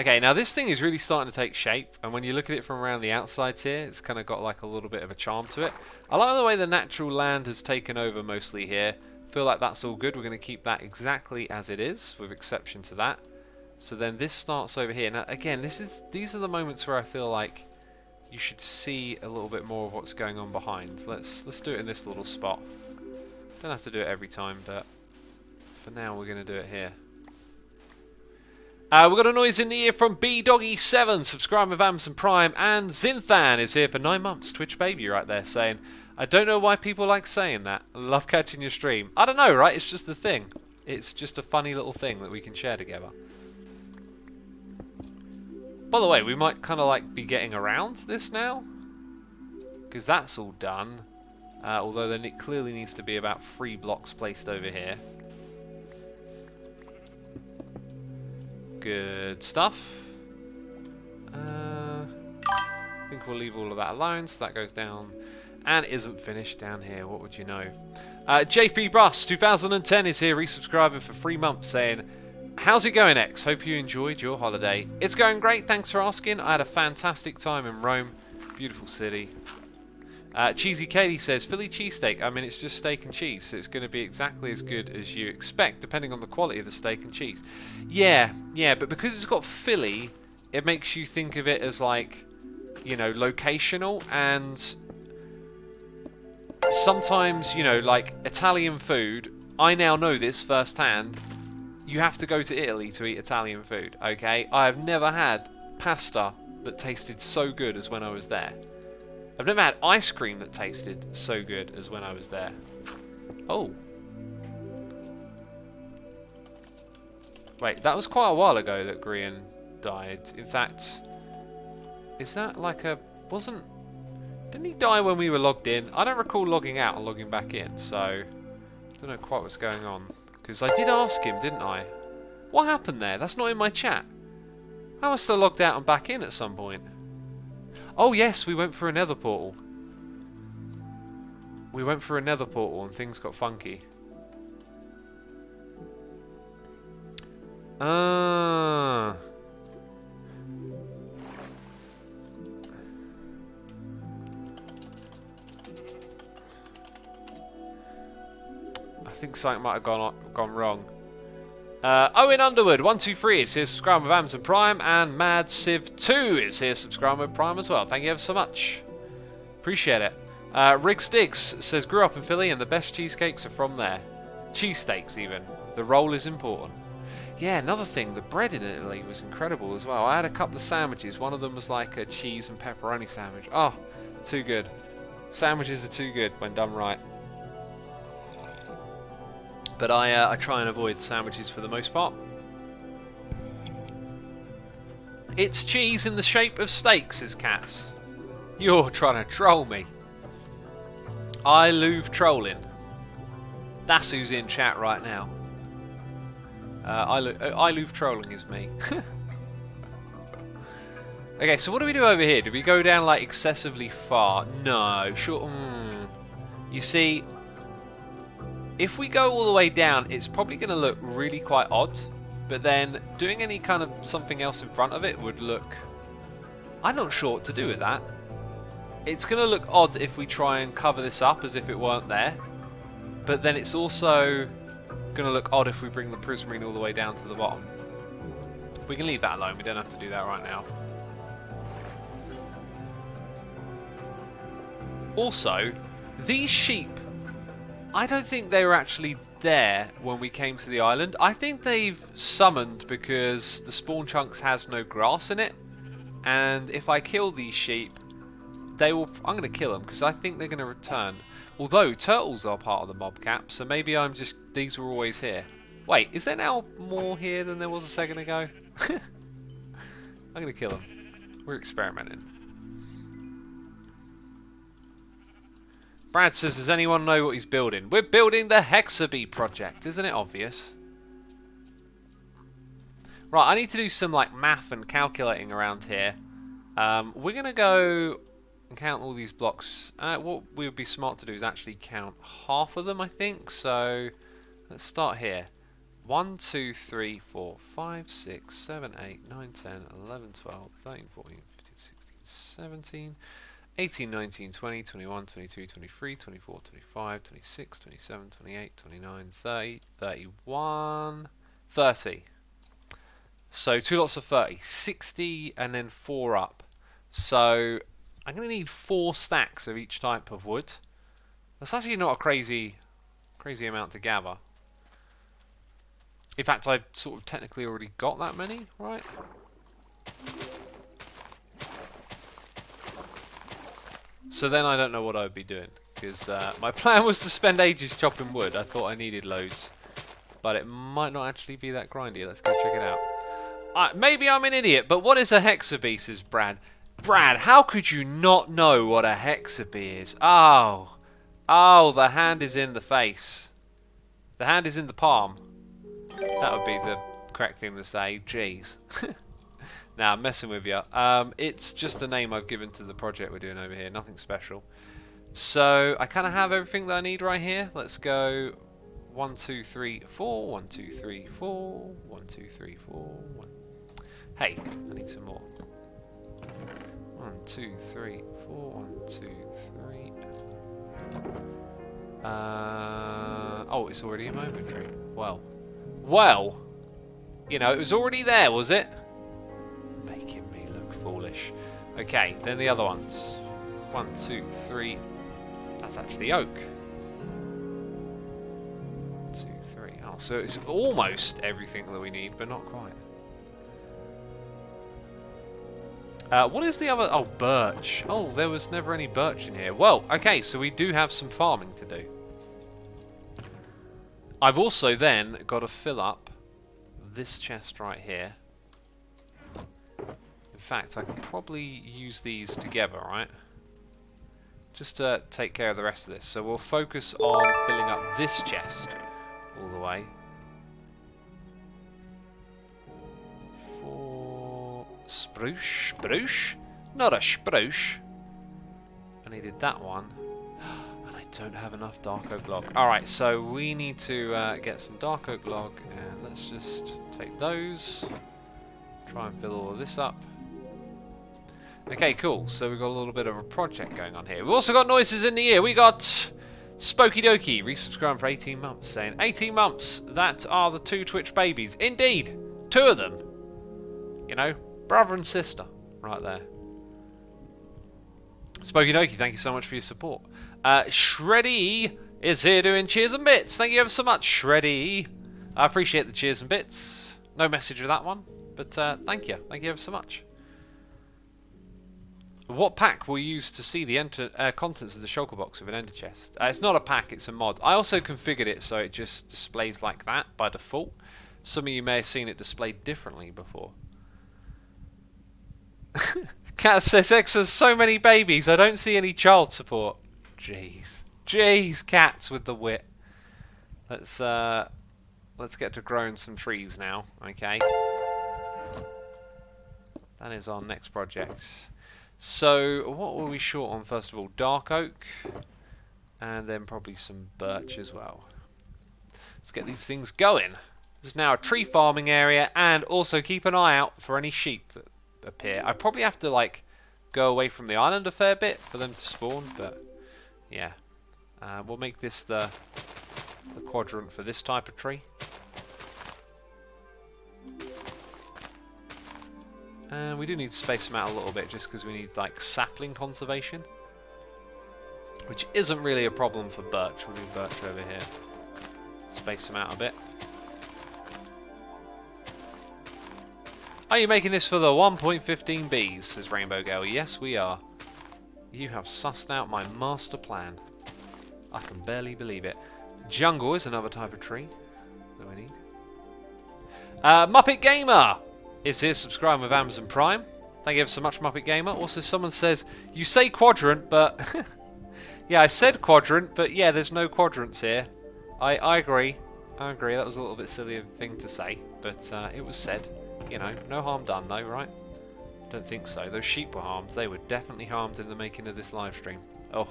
Okay, now this thing is really starting to take shape, and when you look at it from around the outsides here, it's kind of got like a little bit of a charm to it. I like the way the natural land has taken over mostly here. Feel like that's all good. We're going to keep that exactly as it is, with exception to that. So then this starts over here. Now again, these are the moments where I feel like you should see a little bit more of what's going on behind. Let's do it in this little spot. Don't have to do it every time, but for now we're going to do it here. We've got a noise in the ear from BDoggy7, subscribe with Amazon Prime, and Zinthan is here for 9 months, Twitch baby right there, saying, I don't know why people like saying that. I love catching your stream. I don't know, right? It's just a thing. It's just a funny little thing that we can share together. By the way, we might kind of like be getting around this now, because that's all done. Although then it clearly needs to be about 3 blocks placed over here. Good stuff. I think we'll leave all of that alone, so that goes down and isn't finished down here. What would you know? JP Bus 2010 is here, resubscribing for 3 months, saying, how's it going, X? Hope you enjoyed your holiday. It's going great, thanks for asking. I had a fantastic time in Rome. Beautiful city. Cheesy Katie says, Philly cheesesteak. I mean, it's just steak and cheese, so it's going to be exactly as good as you expect, depending on the quality of the steak and cheese. Yeah, but because it's got Philly, it makes you think of it as like, you know, locational, and sometimes, you know, like Italian food, I now know this firsthand, you have to go to Italy to eat Italian food, okay? I have never had pasta that tasted so good as when I was there. I've never had ice cream that tasted so good as when I was there. Oh. Wait, that was quite a while ago that Grian died. In fact, is that like a... Didn't he die when we were logged in? I don't recall logging out and logging back in, so... I don't know quite what's going on. Because I did ask him, didn't I? What happened there? That's not in my chat. I must have logged out and back in at some point. Oh yes, we went for a nether portal. We went for a nether portal and things got funky. Ah. I think something might have gone wrong. Owen Underwood 123 is here subscribing with Amazon Prime, and Mad Civ 2 is here subscribing with Prime as well. Thank you ever so much. Appreciate it. Riggs Diggs says, grew up in Philly and the best cheesecakes are from there. Cheesesteaks even. The roll is important. Yeah, another thing, the bread in Italy was incredible as well. I had a couple of sandwiches. One of them was like a cheese and pepperoni sandwich. Oh, too good. Sandwiches are too good when done right. But I try and avoid sandwiches for the most part. It's cheese in the shape of steak, says Cats. You're trying to troll me. I love trolling. That's who's in chat right now. I love trolling is me. Okay, so what do we do over here? Do we go down like excessively far? No, sure. You see, if we go all the way down, it's probably going to look really quite odd. But then doing any kind of something else in front of it would look... I'm not sure what to do with that. It's going to look odd if we try and cover this up as if it weren't there. But then it's also going to look odd if we bring the prismarine all the way down to the bottom. We can leave that alone. We don't have to do that right now. Also, these sheep, I don't think they were actually there when we came to the island. I think they've summoned because the spawn chunks has no grass in it. And if I kill these sheep, they will... I'm going to kill them because I think they're going to return. Although turtles are part of the mob cap, so maybe I'm just... These were always here. Wait, is there now more here than there was a second ago? I'm going to kill them. We're experimenting. Brad says, does anyone know what he's building? We're building the Hexa-Bee project. Isn't it obvious? Right, I need to do some like math and calculating around here. We're going to go and count all these blocks. What we would be smart to do is actually count half of them, I think. So let's start here. 1, 2, 3, 4, 5, 6, 7, 8, 9, 10, 11, 12, 13, 14, 15, 16, 17, 18, 19, 20, 21, 22, 23, 24, 25, 26, 27, 28, 29, 30, 31, 30. So 2 lots of 30. 60 and then 4 up. So I'm going to need 4 stacks of each type of wood. That's actually not a crazy amount to gather. In fact, I've sort of technically already got that many, right? So then I don't know what I would be doing, because my plan was to spend ages chopping wood. I thought I needed loads, but it might not actually be that grindy. Let's go check it out. Maybe I'm an idiot, but what is a Hexa-Bee, says Brad? Brad, how could you not know what a Hexa-Bee is? Oh, the hand is in the face. The hand is in the palm. That would be the correct thing to say. Jeez. Nah, I'm messing with you. It's just a name I've given to the project we're doing over here. Nothing special. So I kind of have everything that I need right here. Let's go 1, 2, 3, 4. 1, 2, 3, 4. 1, 2, 3, 4. 1. Hey, I need some more. 1, 2, 3, 4. 1, 2, 3. Oh, it's already in my inventory. Well, you know, it was already there, was it? Making me look foolish. Okay, then the other ones. 1, 2, 3. That's actually oak. 2, 3. Oh, so it's almost everything that we need, but not quite. What is the other? Oh, birch. Oh, there was never any birch in here. Well, okay, so we do have some farming to do. I've also then got to fill up this chest right here fact, I can probably use these together, right? Just to take care of the rest of this. So we'll focus on filling up this chest all the way. For spruce? Spruce? Not a spruce. I needed that one. And I don't have enough dark oak log. Alright, so we need to get some dark oak log. And let's just take those. Try and fill all of this up. Okay, cool. So we've got a little bit of a project going on here. We've also got noises in the ear. We got Spokey Dokie, resubscribed for 18 months, saying 18 months, that are the 2 Twitch babies. Indeed, 2 of them. You know, brother and sister, right there. Spokey Dokie, thank you so much for your support. Shreddy is here doing cheers and bits. Thank you ever so much, Shreddy. I appreciate the cheers and bits. No message with that one, but thank you. Thank you ever so much. What pack will you use to see the contents of the shulker box of an ender chest? It's not a pack, it's a mod. I also configured it so it just displays like that by default. Some of you may have seen it displayed differently before. Cat says, X has so many babies, I don't see any child support. Jeez. Jeez, cats with the wit. Let's get to growing some trees now, okay? That is our next project. So, what were we short on first of all? Dark oak, and then probably some birch as well. Let's get these things going. This is now a tree farming area, and also keep an eye out for any sheep that appear. I probably have to like go away from the island a fair bit for them to spawn, but yeah. We'll make this the quadrant for this type of tree. And we do need to space them out a little bit just because we need like sapling conservation, which isn't really a problem for birch. We'll do birch over here. Space them out a bit. Are you making this for the 1.15 Bs, says Rainbow Girl. Yes, we are. You have sussed out my master plan. I can barely believe it. Jungle is another type of tree that we need. Muppet Gamer is here subscribing with Amazon Prime. Thank you ever so much, Muppet Gamer. Also, someone says, you say quadrant, but... yeah, I said quadrant, but yeah, there's no quadrants here. I agree. I agree, that was a little bit silly of a thing to say, but it was said. You know, no harm done though, right? Don't think so. Those sheep were harmed. They were definitely harmed in the making of this live stream. Oh.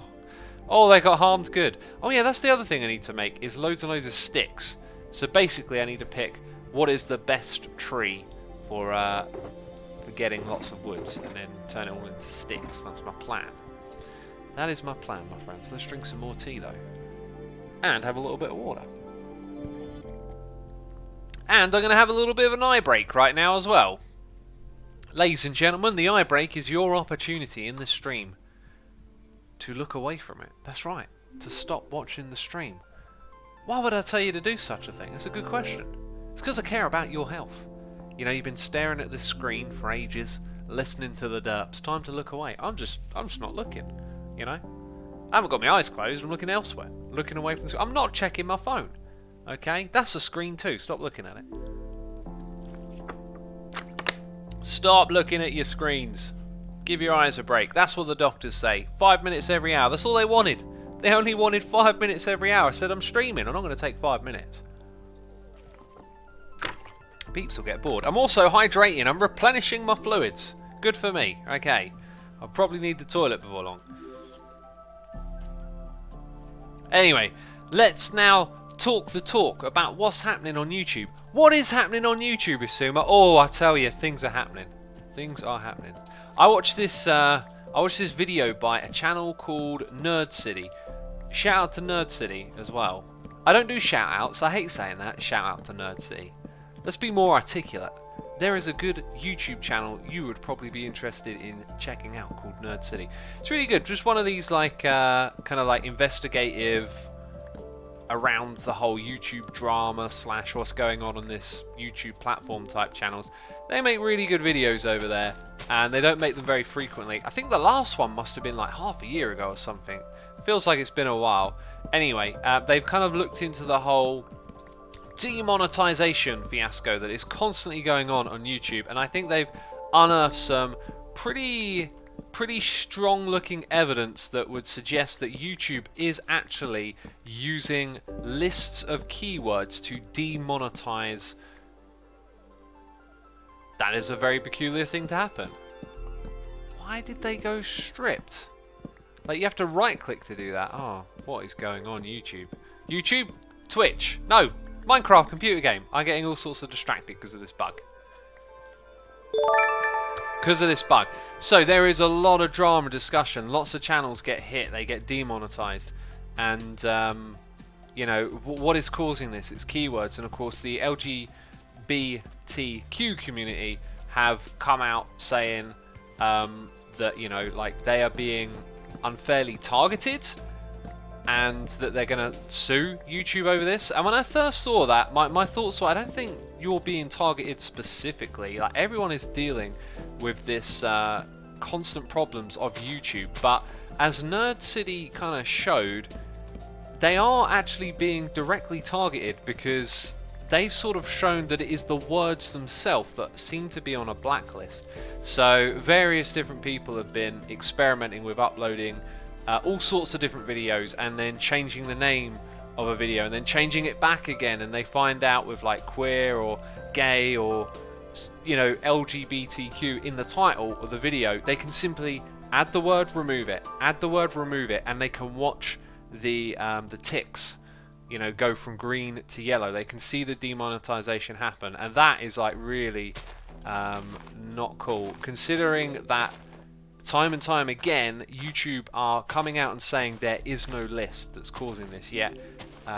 Oh, they got harmed good. Oh yeah, that's the other thing I need to make, is loads and loads of sticks. So basically I need to pick what is the best tree for getting lots of woods, and then turn it all into sticks. That's my plan. That is my plan, my friends. Let's drink some more tea, though. And have a little bit of water. And I'm going to have a little bit of an eye break right now as well. Ladies and gentlemen, the eye break is your opportunity in the stream to look away from it. That's right. To stop watching the stream. Why would I tell you to do such a thing? It's a good question. It's because I care about your health. You know, you've been staring at this screen for ages, listening to the derps. Time to look away. I'm just not looking, you know? I haven't got my eyes closed. I'm looking elsewhere. Looking away from the screen. I'm not checking my phone. Okay? That's a screen too. Stop looking at it. Stop looking at your screens. Give your eyes a break. That's what the doctors say. 5 minutes every hour. That's all they wanted. They only wanted 5 minutes every hour. I said, I'm streaming. I'm not going to take 5 minutes. Peeps will get bored. I'm also hydrating. I'm replenishing my fluids. Good for me. Okay. I'll probably need the toilet before long. Anyway, let's now talk the talk about what's happening on YouTube. What is happening on YouTube, Isuma? Oh, I tell you, things are happening. Things are happening. I watched this video by a channel called Nerd City. Shout out to Nerd City as well. I don't do shout outs. I hate saying that. Shout out to Nerd City. Let's be more articulate. There is a good YouTube channel you would probably be interested in checking out called Nerd City. It's really good. Just one of these like kind of like investigative around the whole YouTube drama / what's going on this YouTube platform type channels. They make really good videos over there, and they don't make them very frequently. I think the last one must have been like half a year ago or something. Feels like it's been a while. Anyway, they've kind of looked into the whole demonetization fiasco that is constantly going on YouTube, and I think they've unearth some pretty strong looking evidence that would suggest that YouTube is actually using lists of keywords to demonetize. That is a very peculiar thing to happen. Why did they go stripped? Like, you have to right click to do that. Oh, what is going on, YouTube? YouTube? Twitch? No! Minecraft computer game. I'm getting all sorts of distracted because of this bug. So there is a lot of drama discussion. Lots of channels get hit. They get demonetized. And, you know, what is causing this? It's keywords. And, of course, the LGBTQ community have come out saying that, you know, like, they are being unfairly targeted and that they're going to sue YouTube over this. And when I first saw that, my thoughts were, I don't think you're being targeted specifically. Like, everyone is dealing with this constant problems of YouTube, but as Nerd City kind of showed, they are actually being directly targeted because they've sort of shown that it is the words themselves that seem to be on a blacklist. So various different people have been experimenting with uploading all sorts of different videos and then changing the name of a video and then changing it back again, and they find out with like queer or gay or, you know, LGBTQ in the title of the video, they can simply add the word, remove it, add the word, remove it, and they can watch the ticks, you know, go from green to yellow. They can see the demonetization happen, and that is like really not cool, considering that time and time again YouTube are coming out and saying there is no list that's causing this, yet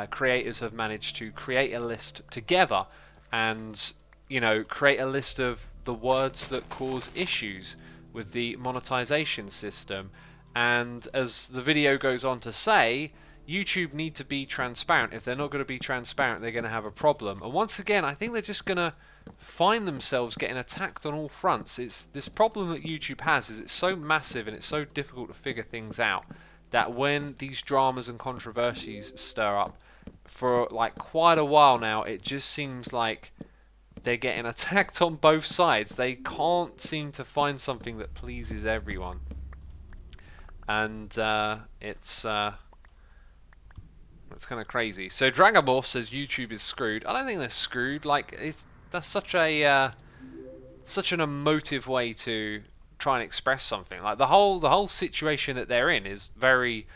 creators have managed to create a list together and, you know, create a list of the words that cause issues with the monetization system. And as the video goes on to say, YouTube need to be transparent. If they're not going to be transparent, they're going to have a problem. And once again, I think they're just going to find themselves getting attacked on all fronts. It's this problem that YouTube has, is it's so massive and it's so difficult to figure things out, that when these dramas and controversies stir up for like quite a while now, it just seems like they're getting attacked on both sides. They can't seem to find something that pleases everyone. And it's kind of crazy. So Dragamorph says YouTube is screwed. I don't think they're screwed. Like, that's such an emotive way to try and express something. Like the whole situation that they're in is very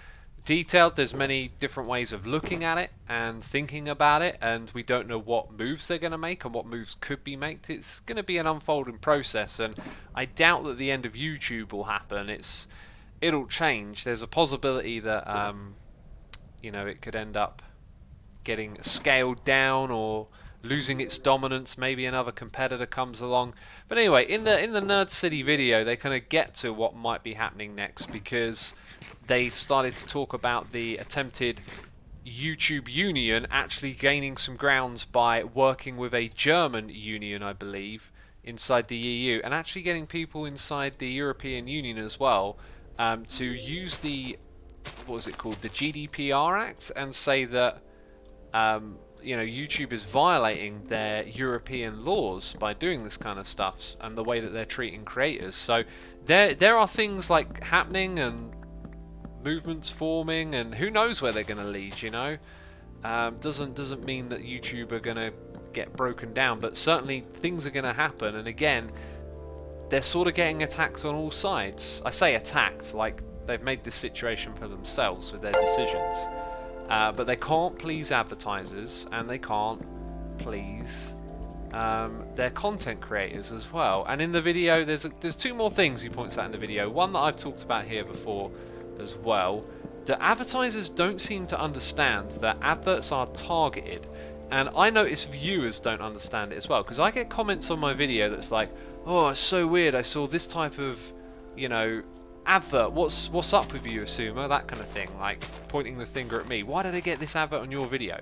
detailed. There's many different ways of looking at it and thinking about it, and we don't know what moves they're going to make and what moves could be made. It's going to be an unfolding process, and I doubt that the end of YouTube will happen. It'll change. There's a possibility that you know, it could end up getting scaled down or losing its dominance. Maybe another competitor comes along. But anyway, in the Nerd City video, they kind of get to what might be happening next, because they started to talk about the attempted YouTube union actually gaining some grounds by working with a German union, I believe, inside the EU, and actually getting people inside the European Union as well to use the, what was it called, the GDPR Act, and say that you know, YouTube is violating their European laws by doing this kind of stuff and the way that they're treating creators. So there are things like happening and movements forming, and who knows where they're going to lead, you know. Doesn't mean that YouTube are going to get broken down, but certainly things are going to happen. And again, they're sort of getting attacked on all sides. I say attacked, like they've made this situation for themselves with their decisions. But they can't please advertisers, and they can't please their content creators as well. And in the video, there's two more things he points out in the video. One that I've talked about here before as well. The advertisers don't seem to understand that adverts are targeted, and I notice viewers don't understand it as well, because I get comments on my video that's like, oh, it's so weird, I saw this type of, you know, advert, what's up with you, Asuma, that kind of thing, like pointing the finger at me. Why did I get this advert on your video?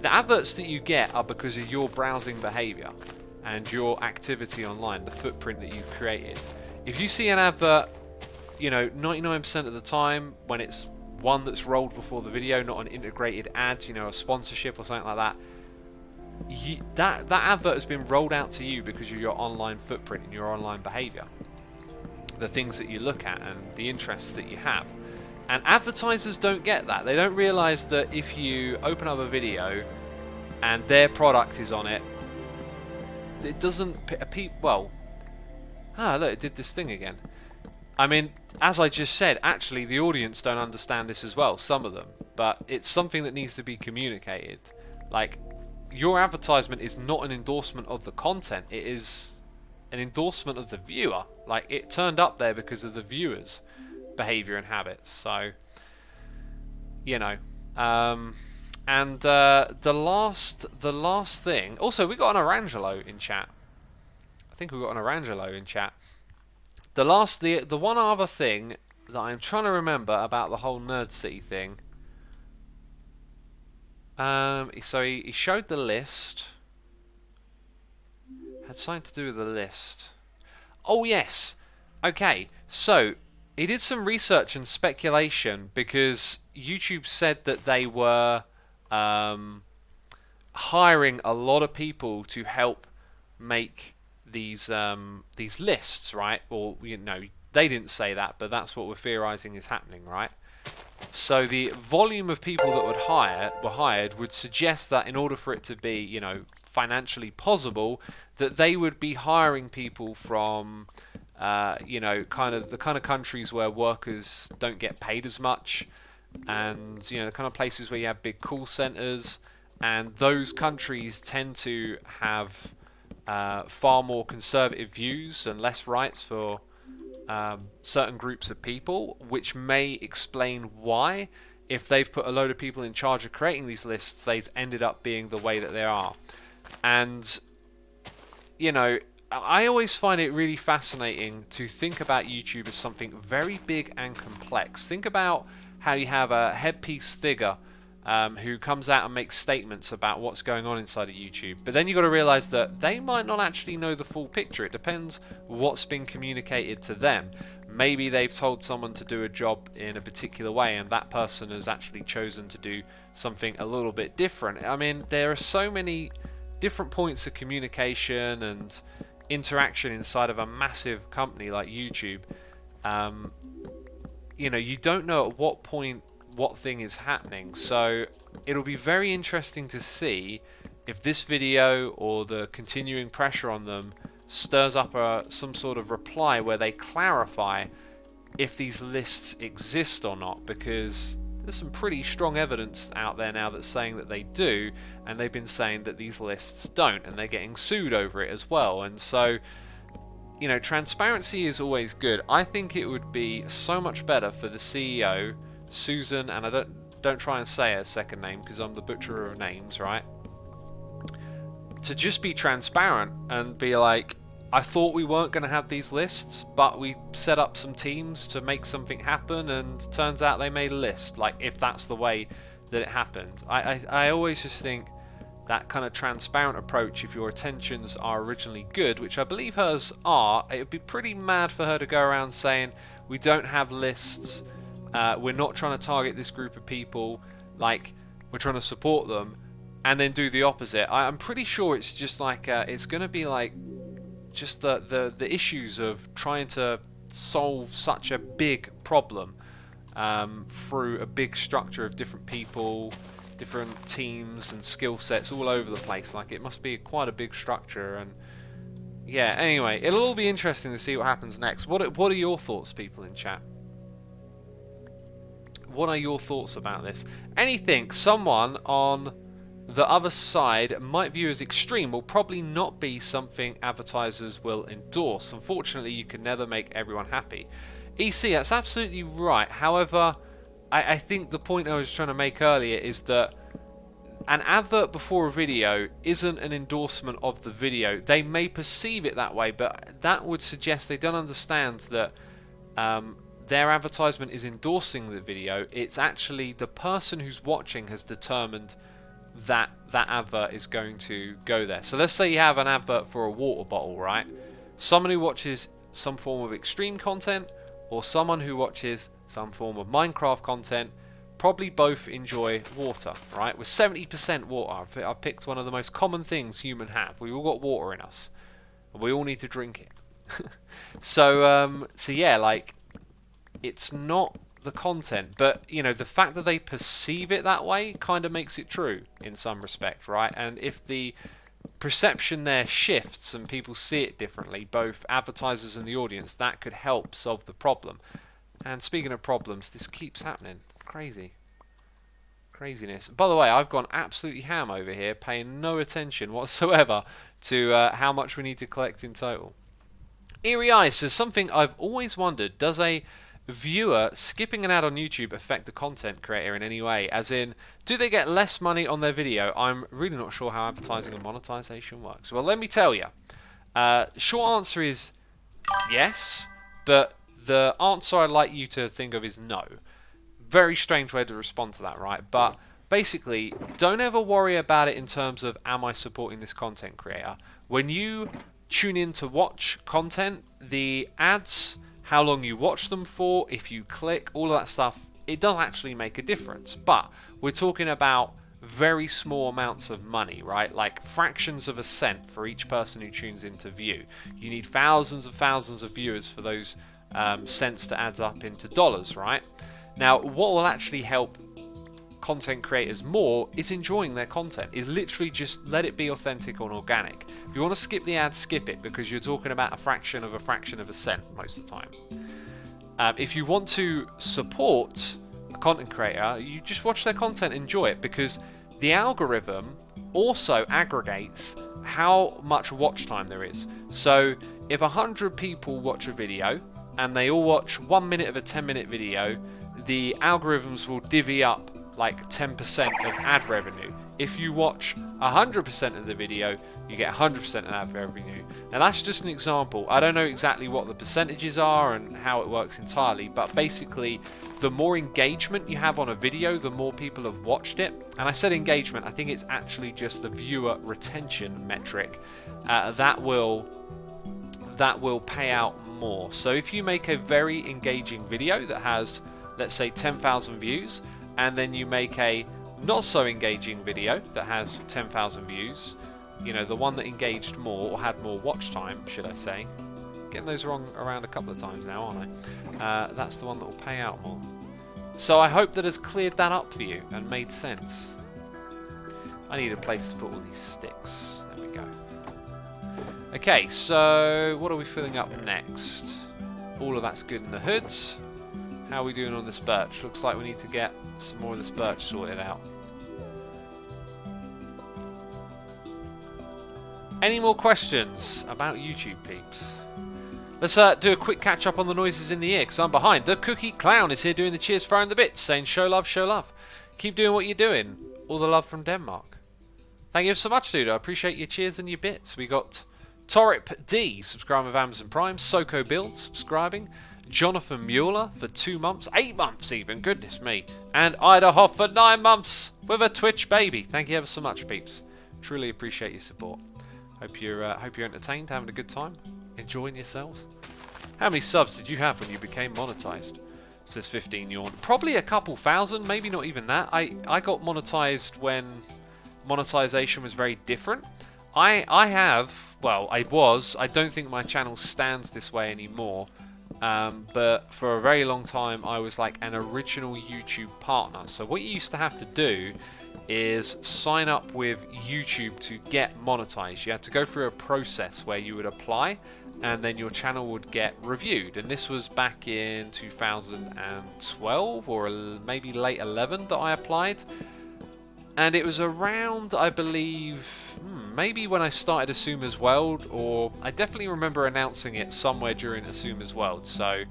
The adverts that you get are because of your browsing behavior and your activity online, the footprint that you've created. If you see an advert, you know, 99% of the time, when it's one that's rolled before the video, not an integrated ad, you know, a sponsorship or something like that, that advert has been rolled out to you because of your online footprint and your online behavior, the things that you look at and the interests that you have. And advertisers don't get that. They don't realize that if you open up a video and their product is on it, it doesn't well, look, it did this thing again. I mean, as I just said, actually the audience don't understand this as well, some of them, but it's something that needs to be communicated. Like, your advertisement is not an endorsement of the content, it is an endorsement of the viewer. Like, it turned up there because of the viewers' behavior and habits. So, you know, and the last thing. Also, we got an Orangelo in chat. I think we got an Orangelo in chat. The one other thing that I'm trying to remember about the whole Nerd City thing. So he showed the list. Had something to do with the list. Oh yes. Okay. So he did some research and speculation because YouTube said that they were hiring a lot of people to help make these lists, right? Or, you know, they didn't say that, but that's what we're theorizing is happening, right? So the volume of people that were hired would suggest that in order for it to be, you know, financially possible, that they would be hiring people from, you know, the kind of countries where workers don't get paid as much, and, you know, the kind of places where you have big call centers, and those countries tend to have far more conservative views and less rights for certain groups of people, which may explain why, if they've put a load of people in charge of creating these lists, they've ended up being the way that they are. And, you know, I always find it really fascinating to think about YouTube as something very big and complex. Think about how you have a headpiece figure who comes out and makes statements about what's going on inside of YouTube. But then you've got to realize that they might not actually know the full picture. It depends what's been communicated to them. Maybe they've told someone to do a job in a particular way and that person has actually chosen to do something a little bit different. I mean, there are so many different points of communication and interaction inside of a massive company like YouTube. You know, you don't know at what point what thing is happening, so it'll be very interesting to see if this video or the continuing pressure on them stirs up some sort of reply where they clarify if these lists exist or not, because there's some pretty strong evidence out there now that's saying that they do, and they've been saying that these lists don't, and they're getting sued over it as well. And so, you know, transparency is always good. I think it would be so much better for the CEO, Susan, and I don't try and say her second name because I'm the butcher of names, right? To just be transparent and be like, I thought we weren't going to have these lists, but we set up some teams to make something happen, and turns out they made a list. Like, if that's the way that it happened. I always just think that kind of transparent approach, if your intentions are originally good, which I believe hers are, it would be pretty mad for her to go around saying, we don't have lists, we're not trying to target this group of people, like, we're trying to support them, and then do the opposite. I'm pretty sure it's just like, it's going to be like, just the issues of trying to solve such a big problem through a big structure of different people, different teams and skill sets all over the place. Like, it must be quite a big structure. And yeah, anyway, it'll all be interesting to see what happens next. What are your thoughts, people in chat? What are your thoughts about this? Anything someone on the other side might view as extreme will probably not be something advertisers will endorse. Unfortunately, you can never make everyone happy. EC, that's absolutely right. However, I think the point I was trying to make earlier is that an advert before a video isn't an endorsement of the video. They may perceive it that way, but that would suggest they don't understand that their advertisement is endorsing the video. It's actually the person who's watching has determined that that advert is going to go there. So let's say you have an advert for a water bottle, right? Someone who watches some form of extreme content or someone who watches some form of Minecraft content probably both enjoy water, right? We're 70% water. I picked one of the most common things humans have. We've all got water in us, and we all need to drink it. So yeah, like, it's not the content, but you know, the fact that they perceive it that way kind of makes it true in some respect, right? And if the perception there shifts and people see it differently, both advertisers and the audience, that could help solve the problem. And speaking of problems, this keeps happening. Craziness. By the way, I've gone absolutely ham over here, paying no attention whatsoever to how much we need to collect in total. Eerie Eyes says, something I've always wondered, does a viewer skipping an ad on YouTube affect the content creator in any way? As in, do they get less money on their video? I'm really not sure how advertising and monetization works. Well, let me tell you. Short answer is yes, but the answer I'd like you to think of is no. Very strange way to respond to that, right? But basically, don't ever worry about it in terms of, am I supporting this content creator? When you tune in to watch content, the ads, how long you watch them for, if you click, all of that stuff, it does actually make a difference. But we're talking about very small amounts of money, right? Like fractions of a cent for each person who tunes in to view. You need thousands of viewers for those cents to add up into dollars, right? Now, what will actually help content creators more is enjoying their content. Is literally just let it be authentic and organic. If you want to skip the ad, skip it, because you're talking about a fraction of a cent most of the time. If you want to support a content creator, you just watch their content, enjoy it, because the algorithm also aggregates how much watch time there is. So if 100 people watch a video and they all watch 1 minute of a 10-minute video, the algorithms will divvy up like 10% of ad revenue. If you watch 100% of the video, you get 100% of ad revenue. Now that's just an example. I don't know exactly what the percentages are and how it works entirely, but basically the more engagement you have on a video, the more people have watched it. And I said engagement, I think it's actually just the viewer retention metric that will pay out more. So if you make a very engaging video that has, let's say, 10,000 views, and then you make a not so engaging video that has 10,000 views, you know, the one that engaged more or had more watch time, should I say. Getting those wrong around a couple of times now, aren't I? That's the one that will pay out more. So I hope that has cleared that up for you and made sense. I need a place to put all these sticks. There we go. Okay, so what are we filling up next? All of that's good in the hoods. How are we doing on this birch? Looks like we need to get some more of this birch sorted out. Any more questions about YouTube, peeps? Let's do a quick catch up on the noises in the ear, because I'm behind. The Cookie Clown is here doing the cheers, throwing the bits, saying show love, show love. Keep doing what you're doing. All the love from Denmark. Thank you so much, dude. I appreciate your cheers and your bits. We got Torip D subscribing with Amazon Prime, Soko Build subscribing, Jonathan Mueller for 2 months, 8 months even, goodness me, and Ida Hoff for 9 months with a Twitch baby. Thank you ever so much, peeps. Truly appreciate your support. Hope you're entertained, having a good time, enjoying yourselves. How many subs did you have when you became monetized? Says 15 yawn. Probably a couple thousand, maybe not even that. I got monetized when monetization was very different. I don't think my channel stands this way anymore. But for a very long time I was like an original YouTube partner. So what you used to have to do is sign up with YouTube to get monetized. You had to go through a process where you would apply and then your channel would get reviewed. And this was back in 2012 or maybe late 11 that I applied. And it was around, I believe, maybe when I started Asuma's World, or I definitely remember announcing it somewhere during Asuma's World, so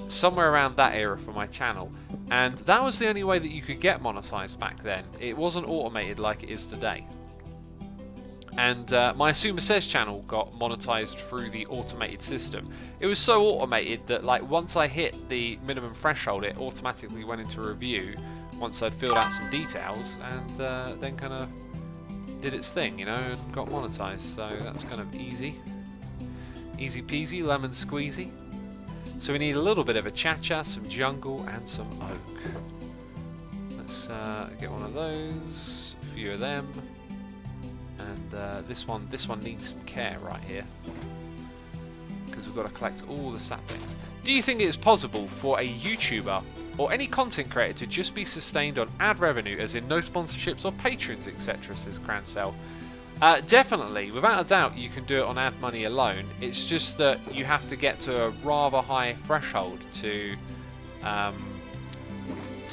somewhere around that era for my channel. And that was the only way that you could get monetized back then. It wasn't automated like it is today. And my Asuma Says channel got monetized through the automated system. It was so automated that like once I hit the minimum threshold, it automatically went into review once I'd filled out some details, and then kind of did its thing, you know, and got monetized. So that's kind of easy. Easy peasy, lemon squeezy. So we need a little bit of a cha-cha, some jungle, and some oak. Let's get one of those, a few of them, and this one needs some care right here, because we've got to collect all the saplings. Do you think it is possible for a YouTuber or any content creator to just be sustained on ad revenue, as in no sponsorships or patrons, etc., says Cransell? Definitely, without a doubt, you can do it on ad money alone. It's just that you have to get to a rather high threshold to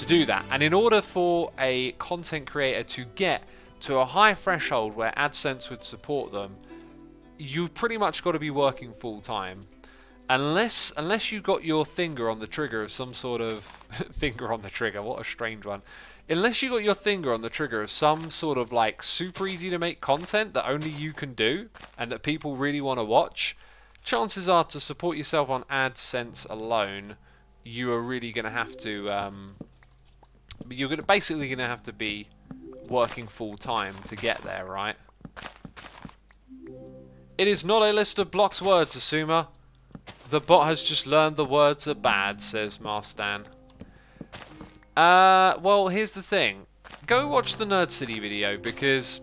do that. And in order for a content creator to get to a high threshold where AdSense would support them, you've pretty much got to be working full time. Unless you got your finger on the trigger of some sort of finger on the trigger, what a strange one. Unless you got your finger on the trigger of some sort of like super easy to make content that only you can do and that people really want to watch, chances are to support yourself on AdSense alone, you are really going to have to basically going to have to be working full time to get there, right? It is not a list of blocked words, Asuma. The bot has just learned the words are bad, says Marstan. Well, here's the thing. Go watch the Nerd City video, because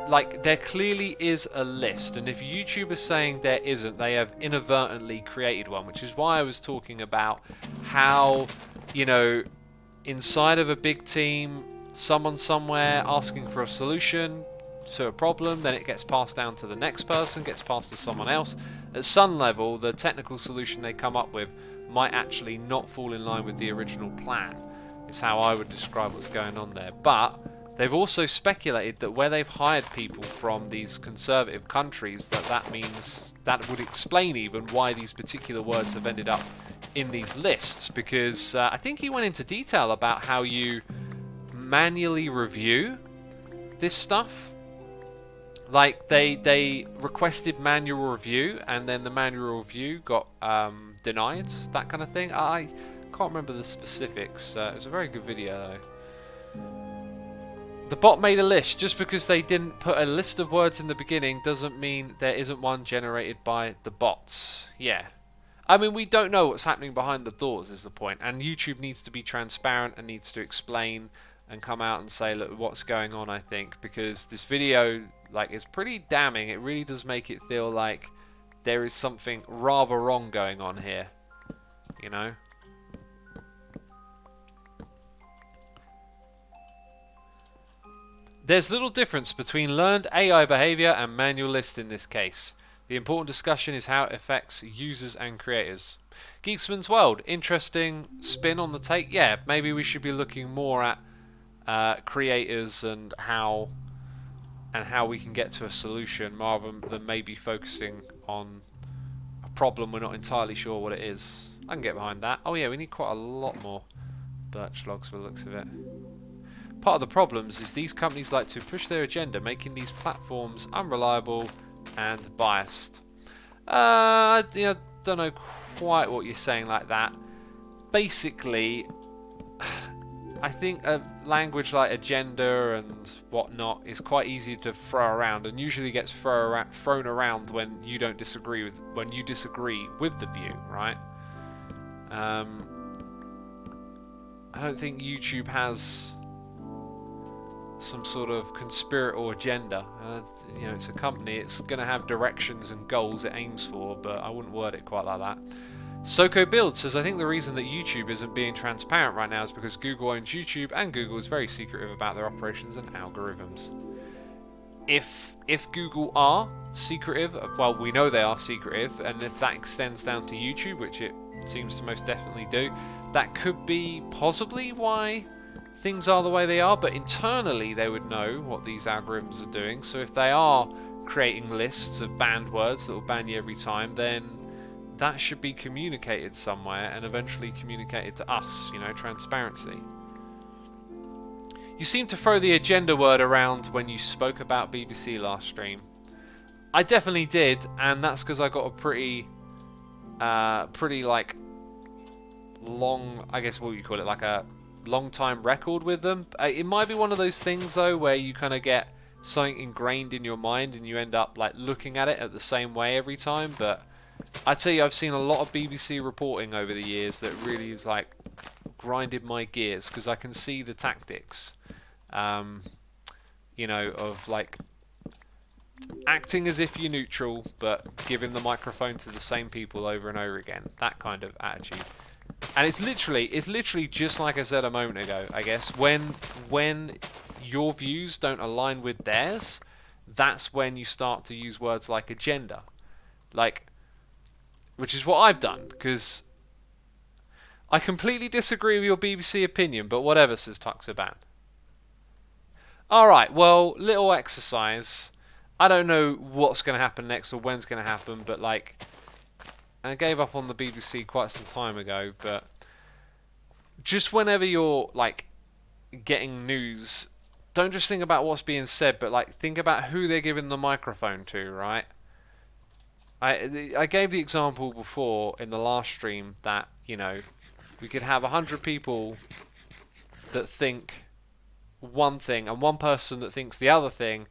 like there clearly is a list, and if YouTube is saying there isn't, they have inadvertently created one, which is why I was talking about how, you know, inside of a big team, someone somewhere asking for a solution to a problem, then it gets passed down to the next person, gets passed to someone else. At some level, the technical solution they come up with might actually not fall in line with the original plan. It's how I would describe what's going on there. But they've also speculated that where they've hired people from these conservative countries, that means that would explain even why these particular words have ended up in these lists, because I think he went into detail about how you manually review this stuff. Like they requested manual review, and then the manual review got denied, that kind of thing. I can't remember the specifics. It was a very good video though. The bot made a list. Just because they didn't put a list of words in the beginning doesn't mean there isn't one generated by the bots. Yeah. I mean, we don't know what's happening behind the doors is the point, and YouTube needs to be transparent and needs to explain and come out and say, look, what's going on, I think, because this video, like, is pretty damning. It really does make it feel like there is something rather wrong going on here, you know? There's little difference between learned AI behavior and manual list in this case. The important discussion is how it affects users and creators. Geeksman's World, interesting spin on the take. Yeah, maybe we should be looking more at creators and how we can get to a solution, rather than maybe focusing on a problem we're not entirely sure what it is. I can get behind that. Oh yeah, we need quite a lot more birch logs by the looks of it. Part of the problems is these companies like to push their agenda, making these platforms unreliable and biased. I don't know quite what you're saying like that. Basically, I think a language like agenda and whatnot is quite easy to throw around, and usually gets thrown around when you disagree with the view, right? I don't think YouTube has some sort of conspiratorial agenda. You know, it's a company, it's going to have directions and goals it aims for, but I wouldn't word it quite like that. Soko Build says, I think the reason that YouTube isn't being transparent right now is because Google owns YouTube, and Google is very secretive about their operations and algorithms. If Google are secretive, well, we know they are secretive, and if that extends down to YouTube, which it seems to most definitely do, that could be possibly why things are the way they are, but internally they would know what these algorithms are doing. So if they are creating lists of banned words that will ban you every time, then that should be communicated somewhere and eventually communicated to us, you know, transparency. You seem to throw the agenda word around when you spoke about BBC last stream. I definitely did, and that's because I got a pretty like long, I guess what you call it, like a long time record with them. It might be one of those things though where you kind of get something ingrained in your mind and you end up like looking at it at the same way every time, but I tell you, I've seen a lot of BBC reporting over the years that really is like grinded my gears because I can see the tactics, you know, of like acting as if you're neutral but giving the microphone to the same people over and over again. That kind of attitude. And it's literally just like I said a moment ago, I guess, when your views don't align with theirs, that's when you start to use words like agenda. Like, which is what I've done, because I completely disagree with your BBC opinion, but whatever, says Tuxaban. Alright, well, little exercise. I don't know what's going to happen next or when it's going to happen, but like, I gave up on the BBC quite some time ago, but just whenever you're like getting news, don't just think about what's being said, but like think about who they're giving the microphone to, right? I gave the example before in the last stream that, you know, we could have 100 people that think one thing and one person that thinks the other thing,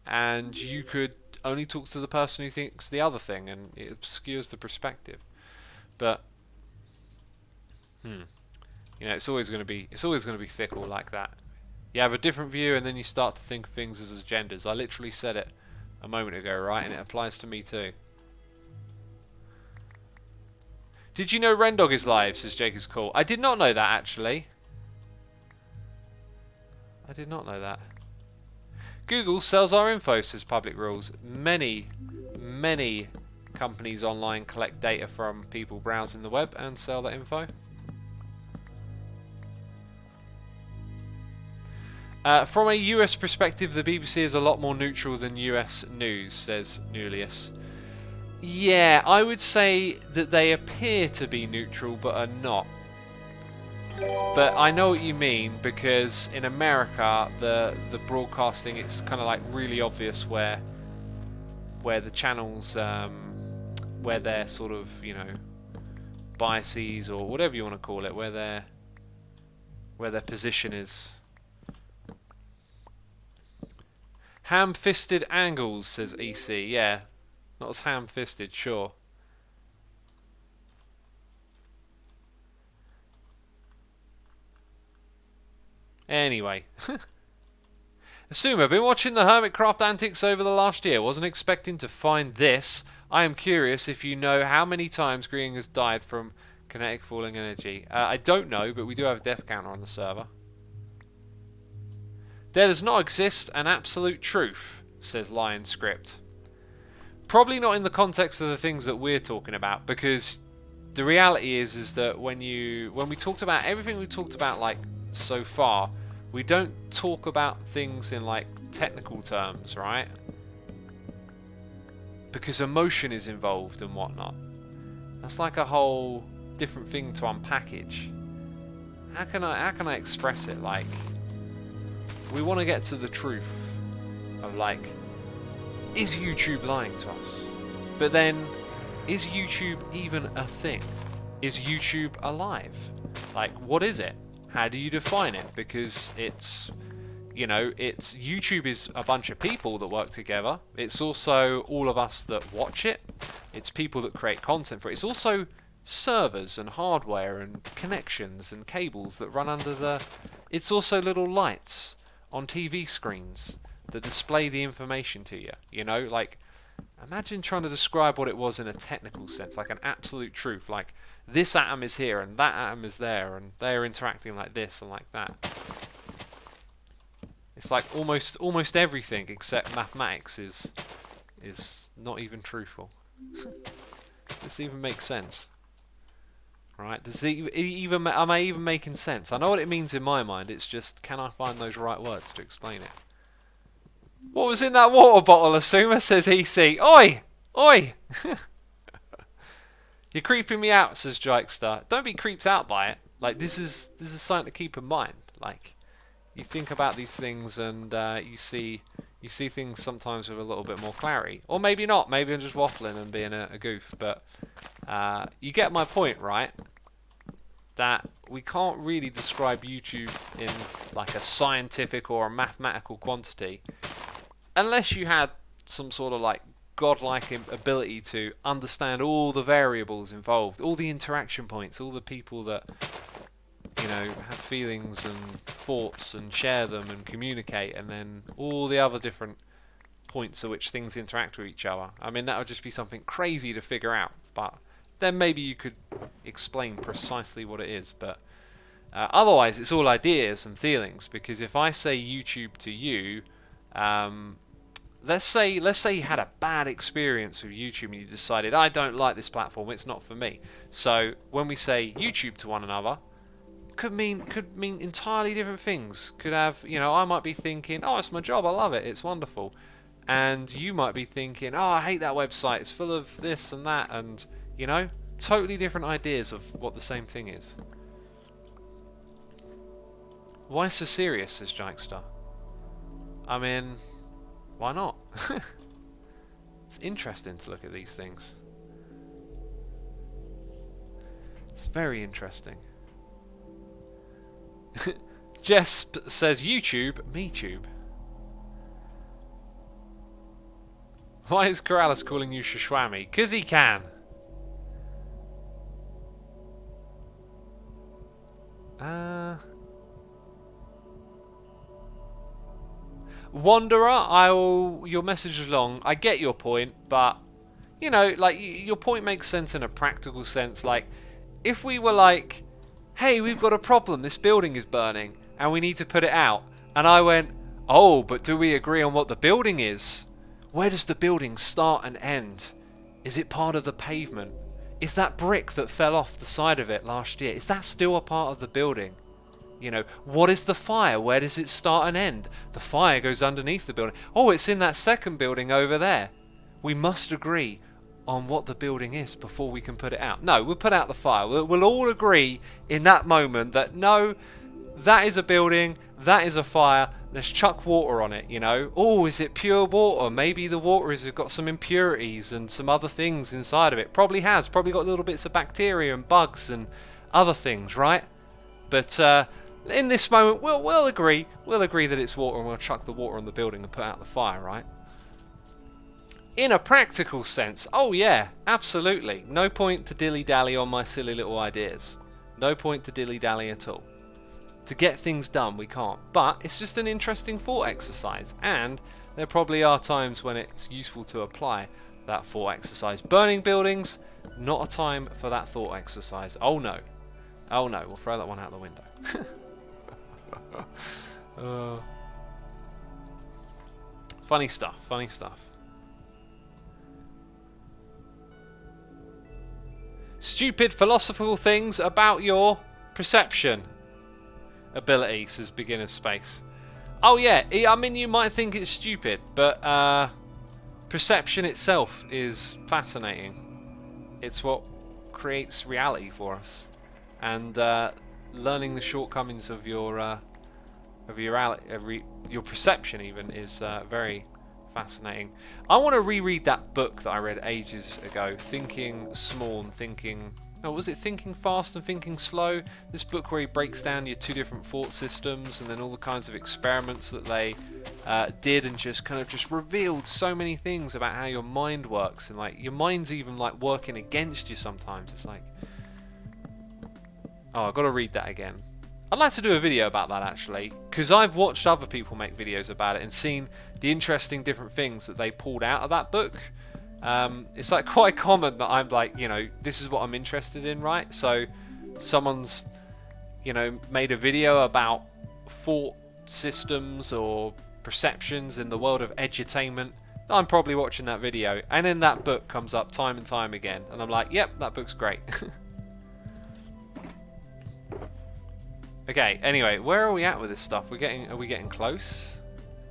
and you could only talk to the person who thinks the other thing, and it obscures the perspective. But you know, it's always going to be fickle like that. You have a different view, and then you start to think of things as agendas. I literally said it a moment ago, right? And it applies to me too. Did you know Rendog is live? Says Jake is cool. I did not know that, actually. I did not know that. Google sells our info, says Public Rules. Many companies online collect data from people browsing the web and sell that info. From a US perspective, the BBC is a lot more neutral than US news, says Nullius. Yeah, I would say that they appear to be neutral, but are not. But I know what you mean, because in America, the broadcasting, it's kind of like really obvious where the channels, where their sort of, you know, biases or whatever you want to call it, where their position is. Ham-fisted angles, says EC. Yeah, not as ham-fisted, sure. Anyway. Assume I've been watching the Hermitcraft antics over the last year. Wasn't expecting to find this. I am curious if you know how many times Green has died from kinetic falling energy. I don't know, but we do have a death counter on the server. There does not exist an absolute truth, says Lion Script. Probably not in the context of the things that we're talking about, because the reality is that when we talked about everything we talked about like so far, we don't talk about things in like technical terms, right? Because emotion is involved and whatnot. That's like a whole different thing to unpackage. How can I express it? Like, we want to get to the truth of like, is YouTube lying to us? But then, is YouTube even a thing? Is YouTube alive? Like, what is it? How do you define it? Because it's, you know, it's YouTube is a bunch of people that work together. It's also all of us that watch it. It's people that create content for it. It's also servers and hardware and connections and cables that run under the... It's also little lights on TV screens that display the information to you. You know, like, imagine trying to describe what it was in a technical sense, like an absolute truth, like this atom is here and that atom is there and they're interacting like this and like that. It's like almost everything except mathematics is not even truthful. Does this even make sense? Right? Does it even am I even making sense? I know what it means in my mind. It's just, can I find those right words to explain it? What was in that water bottle, Asuma? Says EC. Oi! Oi! You're creeping me out, says Jikestar. Don't be creeped out by it. Like, this is something to keep in mind. Like, you think about these things and you see things sometimes with a little bit more clarity. Or maybe not. Maybe I'm just waffling and being a goof. But you get my point, right? That we can't really describe YouTube in like a scientific or a mathematical quantity unless you had some sort of like godlike ability to understand all the variables involved, all the interaction points, all the people that you know, have feelings and thoughts and share them and communicate, and then all the other different points at which things interact with each other. I mean, that would just be something crazy to figure out, but then maybe you could explain precisely what it is. But otherwise, it's all ideas and feelings, because if I say YouTube to you, let's say you had a bad experience with YouTube and you decided, I don't like this platform, it's not for me. So when we say YouTube to one another, could mean entirely different things. Could have, you know, I might be thinking, oh, it's my job, I love it, it's wonderful. And you might be thinking, oh, I hate that website, it's full of this and that, and, you know, totally different ideas of what the same thing is. Why so serious, says Jikestar? I mean, why not? It's interesting to look at these things. It's very interesting. Jess says YouTube, MeTube. Why is Corrales calling you Shashwami? 'Cause he can. Wanderer, your message is long. I get your point, but you know, like your point makes sense in a practical sense. Like, if we were like, hey, we've got a problem, this building is burning, and we need to put it out, and I went, oh, but do we agree on what the building is? Where does the building start and end? Is it part of the pavement? Is that brick that fell off the side of it last year, is that still a part of the building? You know, what is the fire? Where does it start and end? The fire goes underneath the building. Oh, it's in that second building over there. We must agree on what the building is before we can put it out. No, we'll put out the fire. We'll all agree in that moment that no, that is a building, that is a fire, let's chuck water on it, you know. Oh, is it pure water? Maybe the water has got some impurities and some other things inside of it. Probably has. Probably got little bits of bacteria and bugs and other things, right? But in this moment, we'll agree that it's water, and we'll chuck the water on the building and put out the fire, right? In a practical sense, oh yeah, absolutely. No point to dilly-dally on my silly little ideas. No point to dilly-dally at all. To get things done, we can't. But it's just an interesting thought exercise, and there probably are times when it's useful to apply that thought exercise. Burning buildings, not a time for that thought exercise. Oh no. Oh no, we'll throw that one out the window. Funny stuff, funny stuff. Stupid philosophical things about your perception ability, says Beginner Space. Oh yeah, I mean, you might think it's stupid, but perception itself is fascinating. It's what creates reality for us. And learning the shortcomings of your perception even is very fascinating. I want to reread that book that I read ages ago, Thinking Small and Thinking... No, was it Thinking Fast and Thinking Slow? This book where he breaks down your two different thought systems and then all the kinds of experiments that they did, and just kind of just revealed so many things about how your mind works, and like your mind's even like working against you sometimes. It's like... Oh, I've got to read that again. I'd like to do a video about that actually, because I've watched other people make videos about it and seen the interesting different things that they pulled out of that book. It's like quite common that I'm like, you know, this is what I'm interested in, right? So someone's, you know, made a video about thought systems or perceptions in the world of edutainment. I'm probably watching that video, and then that book comes up time and time again, and I'm like, yep, that book's great. Okay, anyway, where are we at with this stuff? Are we getting close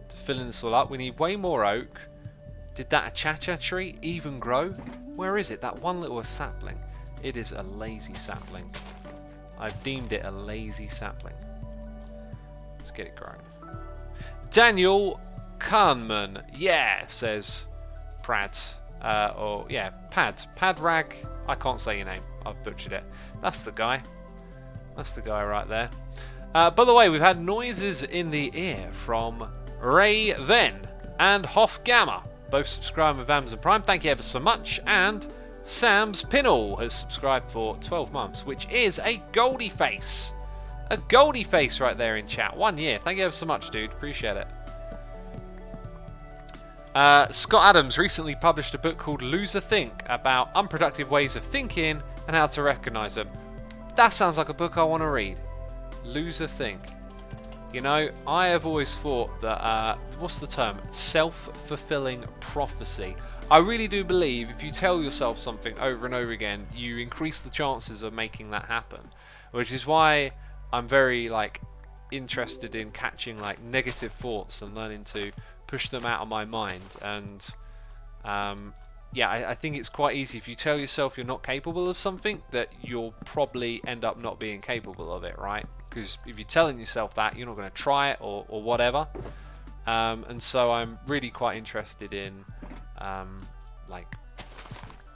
to filling this all up? We need way more oak. Did that achacha tree even grow? Where is it? That one little sapling. It is a lazy sapling. I've deemed it a lazy sapling. Let's get it grown. Daniel Kahnman, yeah, says Prad. Padrag. I can't say your name. I've butchered it. That's the guy. That's the guy right there. By the way, we've had noises in the ear from Ray Ven and Hoff Gamma, both subscribed with Amazon Prime. Thank you ever so much. And Sam's Pinnell has subscribed for 12 months, which is a Goldie face. A Goldie face right there in chat. 1 year. Thank you ever so much, dude. Appreciate it. Scott Adams recently published a book called Loser Think about unproductive ways of thinking and how to recognize them. That sounds like a book I want to read. Loser Think. You know, I have always thought that, what's the term? Self-fulfilling prophecy. I really do believe if you tell yourself something over and over again, you increase the chances of making that happen. Which is why I'm very, like, interested in catching, like, negative thoughts and learning to push them out of my mind. And, yeah, I think it's quite easy. If you tell yourself you're not capable of something, that you'll probably end up not being capable of it, right? Because if you're telling yourself that, you're not going to try it or whatever. And so I'm really quite interested in like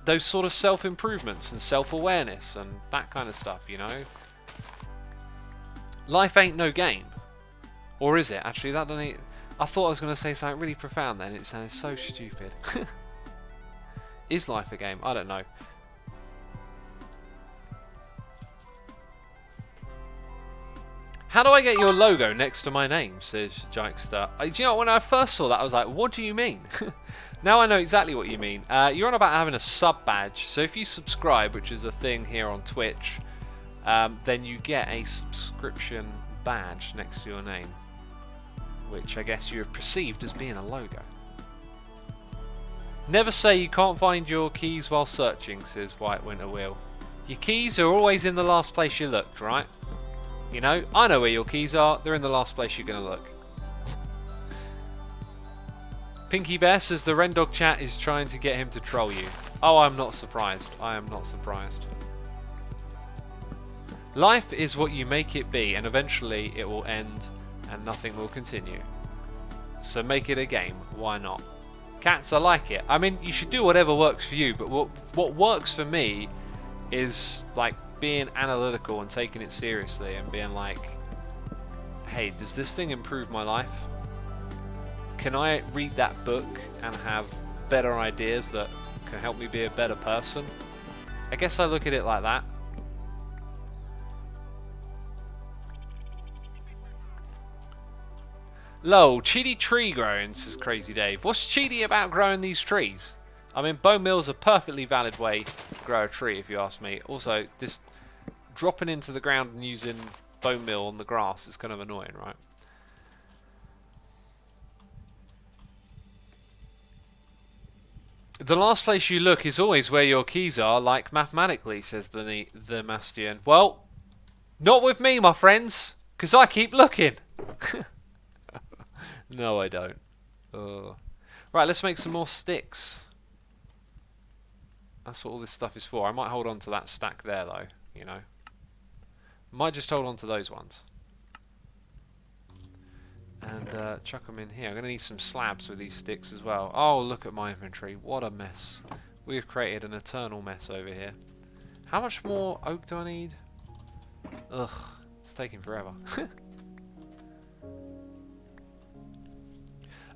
those sort of self-improvements and self-awareness and that kind of stuff, you know? Life ain't no game. Or is it? Actually, that doesn't... I thought I was going to say something really profound then. It sounded so stupid. Is life a game? I don't know. How do I get your logo next to my name, says Jikester. Do you know, when I first saw that, I was like, what do you mean? Now I know exactly what you mean. You're on about having a sub badge. So if you subscribe, which is a thing here on Twitch, then you get a subscription badge next to your name, which I guess you have perceived as being a logo. Never say you can't find your keys while searching, says White Winter Wheel. Your keys are always in the last place you looked, right? You know, I know where your keys are. They're in the last place you're going to look. Pinky Bear says the Rendog chat is trying to get him to troll you. Oh, I'm not surprised. I am not surprised. Life is what you make it be, and eventually it will end and nothing will continue. So make it a game. Why not? Cats, I like it. I mean, you should do whatever works for you, but what works for me is like being analytical and taking it seriously and being like, hey, does this thing improve my life? Can I read that book and have better ideas that can help me be a better person? I guess I look at it like that. Lol, cheaty tree growing, says Crazy Dave. What's cheaty about growing these trees? I mean, bone meal's a perfectly valid way to grow a tree, if you ask me. Also, this dropping into the ground and using bone meal on the grass is kind of annoying, right? The last place you look is always where your keys are, like mathematically, says the Mastian. Well, not with me, my friends, because I keep looking. No, I don't. Right, let's make some more sticks. That's what all this stuff is for. I might hold on to that stack there, though, you know. Might just hold on to those ones. And chuck them in here. I'm going to need some slabs with these sticks as well. Oh, look at my inventory. What a mess. We have created an eternal mess over here. How much more oak do I need? Ugh, it's taking forever.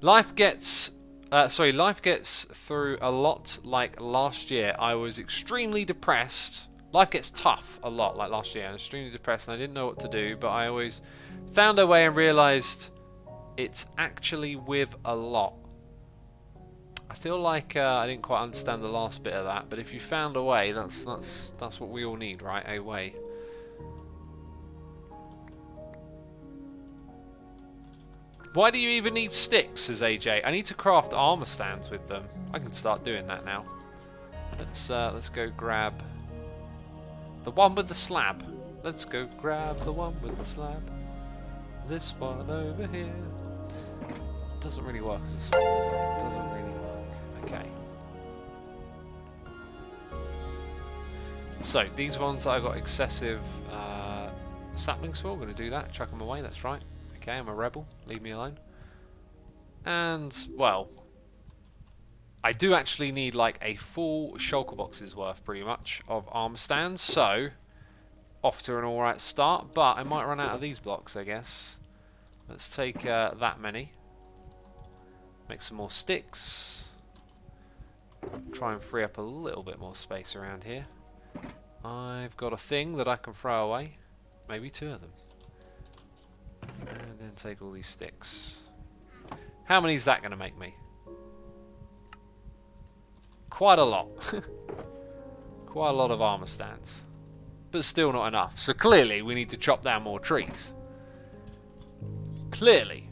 Life gets through a lot like last year. I was extremely depressed. Life gets tough a lot like last year. I was extremely depressed and I didn't know what to do, but I always found a way and realised it's actually with a lot. I feel like I didn't quite understand the last bit of that, but if you found a way, that's what we all need, right? A way. Why do you even need sticks, says AJ? I need to craft armor stands with them. I can start doing that now. Let's go grab the one with the slab. Let's go grab the one with the slab. This one over here. Doesn't really work as a sword, does it? Doesn't really work. Okay. So these ones that I got excessive saplings for, we're going to do that. Chuck them away. That's right. Okay, I'm a rebel. Leave me alone. And, well, I do actually need like a full shulker box's worth, pretty much, of armor stands. So, off to an alright start, but I might run out of these blocks, I guess. Let's take that many. Make some more sticks. Try and free up a little bit more space around here. I've got a thing that I can throw away. Maybe two of them. and take all these sticks. How many is that going to make me? Quite a lot. Quite a lot of armor stands. But still not enough. So clearly we need to chop down more trees. Clearly.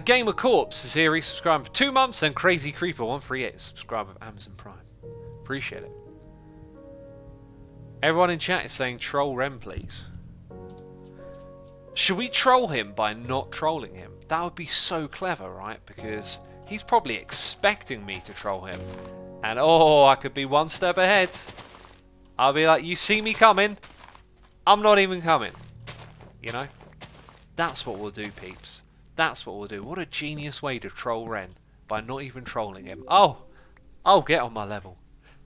Gamer Corpse is here. He's subscribed for 2 months. And Crazy Creeper 138 is subscribed with Amazon Prime. Appreciate it. Everyone in chat is saying troll Ren, please. Should we troll him by not trolling him? That would be so clever, right? Because he's probably expecting me to troll him. And oh, I could be one step ahead. I'll be like, you see me coming? I'm not even coming. You know? That's what we'll do, peeps. That's what we'll do. What a genius way to troll Ren. By not even trolling him. Oh, get on my level.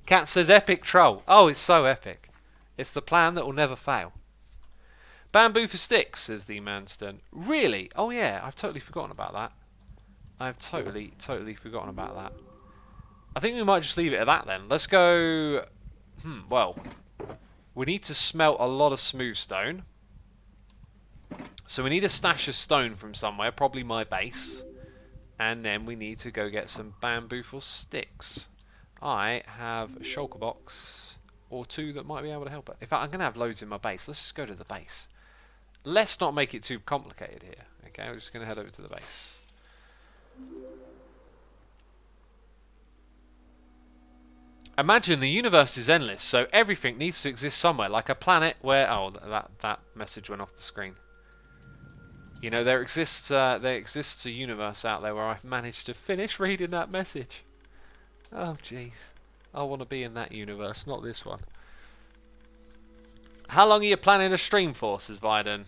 Cat says epic troll. Oh, it's so epic. It's the plan that will never fail. Bamboo for sticks, says the Manston. Really? Oh yeah, I've totally forgotten about that. I've totally forgotten about that. I think we might just leave it at that then. Let's go... well, we need to smelt a lot of smooth stone. So we need a stash of stone from somewhere, probably my base. And then we need to go get some bamboo for sticks. I have a shulker box or 2 that might be able to help it. In fact, I'm going to have loads in my base. Let's just go to the base. Let's not make it too complicated here. Okay, we're just going to head over to the base. Imagine the universe is endless, so everything needs to exist somewhere, like a planet where... Oh, that message went off the screen. You know, there exists a universe out there where I've managed to finish reading that message. Oh, jeez. I want to be in that universe, not this one. How long are you planning a stream for, says Viden?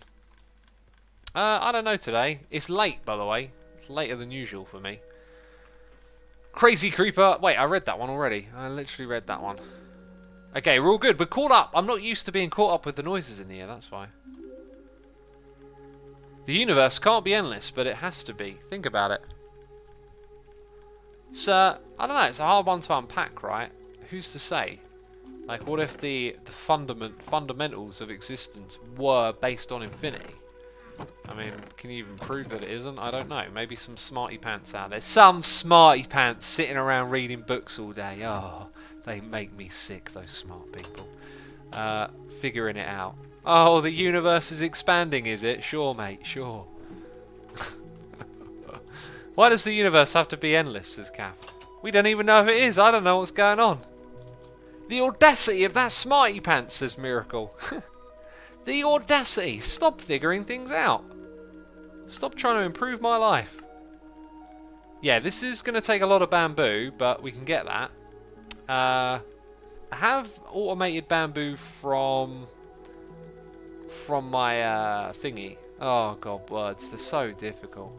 I don't know today. It's late, by the way. It's later than usual for me. Crazy Creeper. Wait, I read that one already. I literally read that one. Okay, we're all good. We're caught up. I'm not used to being caught up with the noises in here. That's why. The universe can't be endless, but it has to be. Think about it. So, I don't know. It's a hard one to unpack, right? Who's to say? Like, what if the fundamentals of existence were based on infinity? I mean, can you even prove that it isn't? I don't know. Maybe some smarty pants out there. Some smarty pants sitting around reading books all day. Oh, they make me sick, those smart people. Figuring it out. Oh, the universe is expanding, is it? Sure, mate, sure. Why does the universe have to be endless, says Kath? We don't even know if it is. I don't know what's going on. The audacity of that smarty pants, says Miracle. The audacity. Stop figuring things out. Stop trying to improve my life. Yeah, this is going to take a lot of bamboo, but we can get that. I have automated bamboo from my thingy. Oh, God, words. They're so difficult.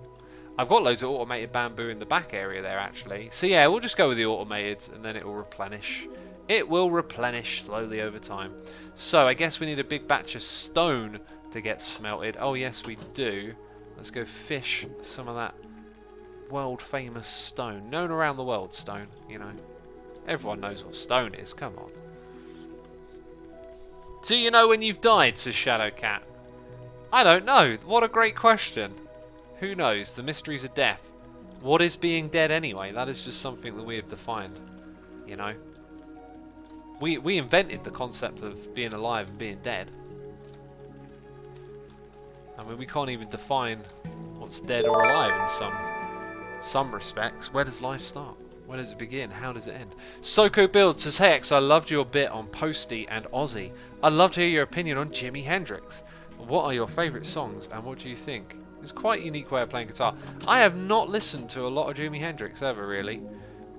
I've got loads of automated bamboo in the back area there, actually. So, yeah, we'll just go with the automated, and then it will replenish. It will replenish slowly over time. So, I guess we need a big batch of stone to get smelted. Oh, yes, we do. Let's go fish some of that world-famous stone. Known around the world, stone, you know. Everyone knows what stone is. Come on. Do you know when you've died, says Shadowcat? I don't know. What a great question. Who knows? The mysteries of death. What is being dead anyway? That is just something that we have defined, you know. We invented the concept of being alive and being dead. I mean, we can't even define what's dead or alive in some respects. Where does life start? Where does it begin? How does it end? Soko Build says, hey X, I loved your bit on Posty and Ozzy. I'd love to hear your opinion on Jimi Hendrix. What are your favourite songs and what do you think? It's quite a unique way of playing guitar. I have not listened to a lot of Jimi Hendrix ever, really.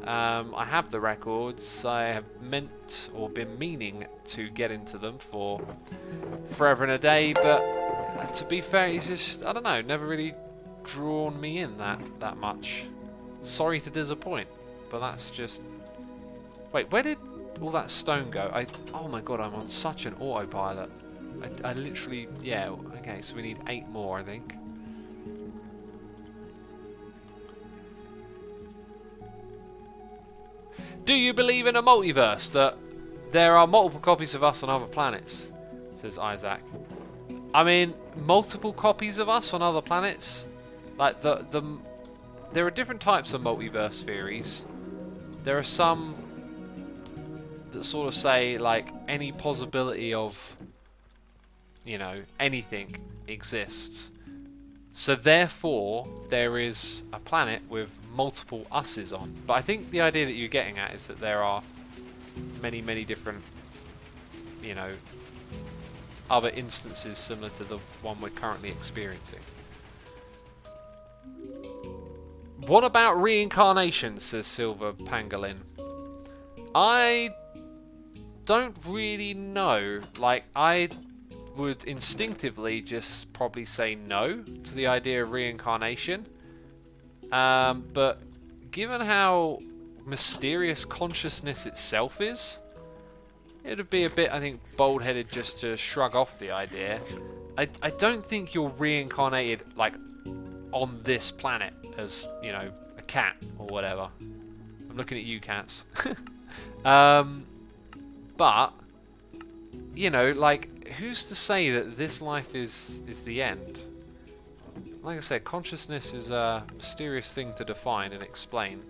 I have the records. I have meant or been meaning to get into them for forever and a day, but to be fair, he's just, I don't know, never really drawn me in that much. Sorry to disappoint, but that's just... Wait, where did all that stone go? Oh my god, I'm on such an autopilot. I literally... Yeah, okay, so we need 8 more, I think. Do you believe in a multiverse, that there are multiple copies of us on other planets? Says Isaac. I mean, multiple copies of us on other planets. Like there are different types of multiverse theories. There are some that sort of say like any possibility of, you know, anything exists. So therefore, there is a planet with multiple us's on. But I think the idea that you're getting at is that there are many, many different, you know, other instances similar to the one we're currently experiencing. What about reincarnation, says Silver Pangolin. I don't really know. Like, I would instinctively just probably say no to the idea of reincarnation. But given how mysterious consciousness itself is, it would be a bit, I think, bold-headed just to shrug off the idea. I don't think you're reincarnated, like, on this planet as, you know, a cat or whatever. I'm looking at you, cats. But, you know, like, who's to say that this life is the end? Like I said, consciousness is a mysterious thing to define and explain.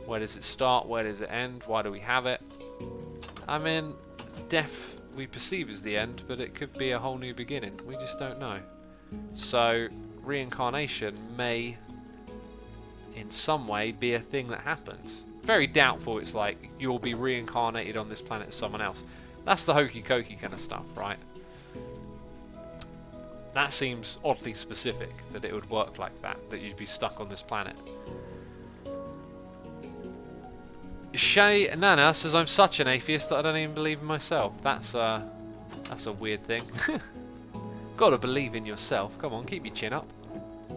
Where does it start? Where does it end? Why do we have it? I mean, death we perceive as the end, but it could be a whole new beginning. We just don't know. So, reincarnation may, in some way, be a thing that happens. Very doubtful it's like, you'll be reincarnated on this planet as someone else. That's the hokey-cokey kind of stuff, right? That seems oddly specific, that it would work like that, that you'd be stuck on this planet. Shay Nana says, I'm such an atheist that I don't even believe in myself. That's a weird thing. Gotta believe in yourself. Come on, keep your chin up.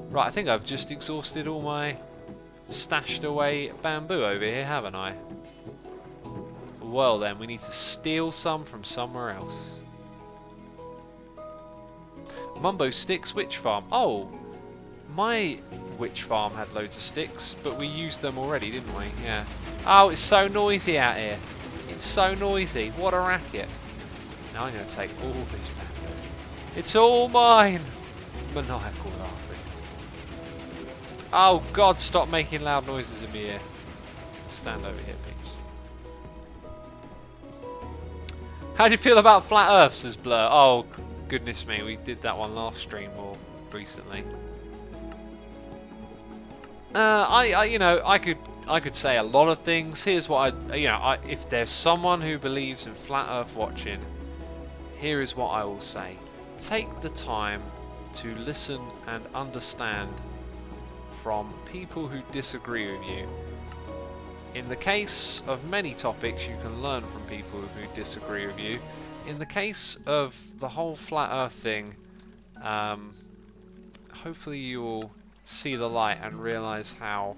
Right, I think I've just exhausted all my stashed away bamboo over here, haven't I? Well then, we need to steal some from somewhere else. Mumbo Sticks Witch Farm. Oh, my witch farm had loads of sticks, but we used them already, didn't we? Yeah. Oh, it's so noisy out here. It's so noisy. What a racket. Now I'm going to take all this bamboo. It's all mine. Maniacal laughing. Oh God, stop making loud noises in my ear. Stand over here, peeps. How do you feel about flat Earth, says Blur? Oh, goodness me, we did that one last stream or recently. You know, I could say a lot of things. Here's what if there's someone who believes in flat Earth watching, here is what I will say: take the time to listen and understand from people who disagree with you. In the case of many topics, you can learn from people who disagree with you. In the case of the whole flat Earth thing, hopefully you will see the light and realise how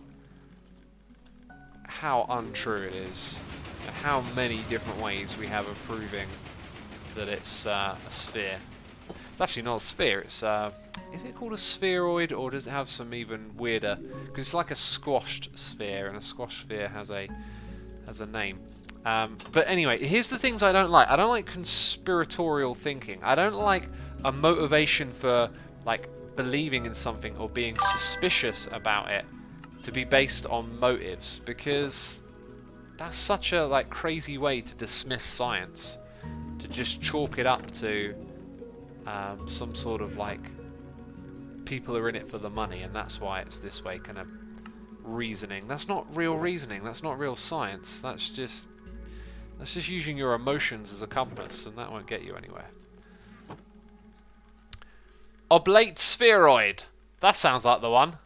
untrue it is, and how many different ways we have of proving that it's a sphere. It's actually not a sphere. It's is it called a spheroid, or does it have some even weirder? Because it's like a squashed sphere, and a squashed sphere has a name. But anyway, here's the things I don't like. I don't like conspiratorial thinking. I don't like a motivation for like believing in something or being suspicious about it to be based on motives, because that's such a like crazy way to dismiss science, to just chalk it up to some sort of like people are in it for the money and that's why it's this way kind of reasoning. That's not real reasoning. That's not real science. That's just using your emotions as a compass, and that won't get you anywhere. Oblate spheroid. That sounds like the one.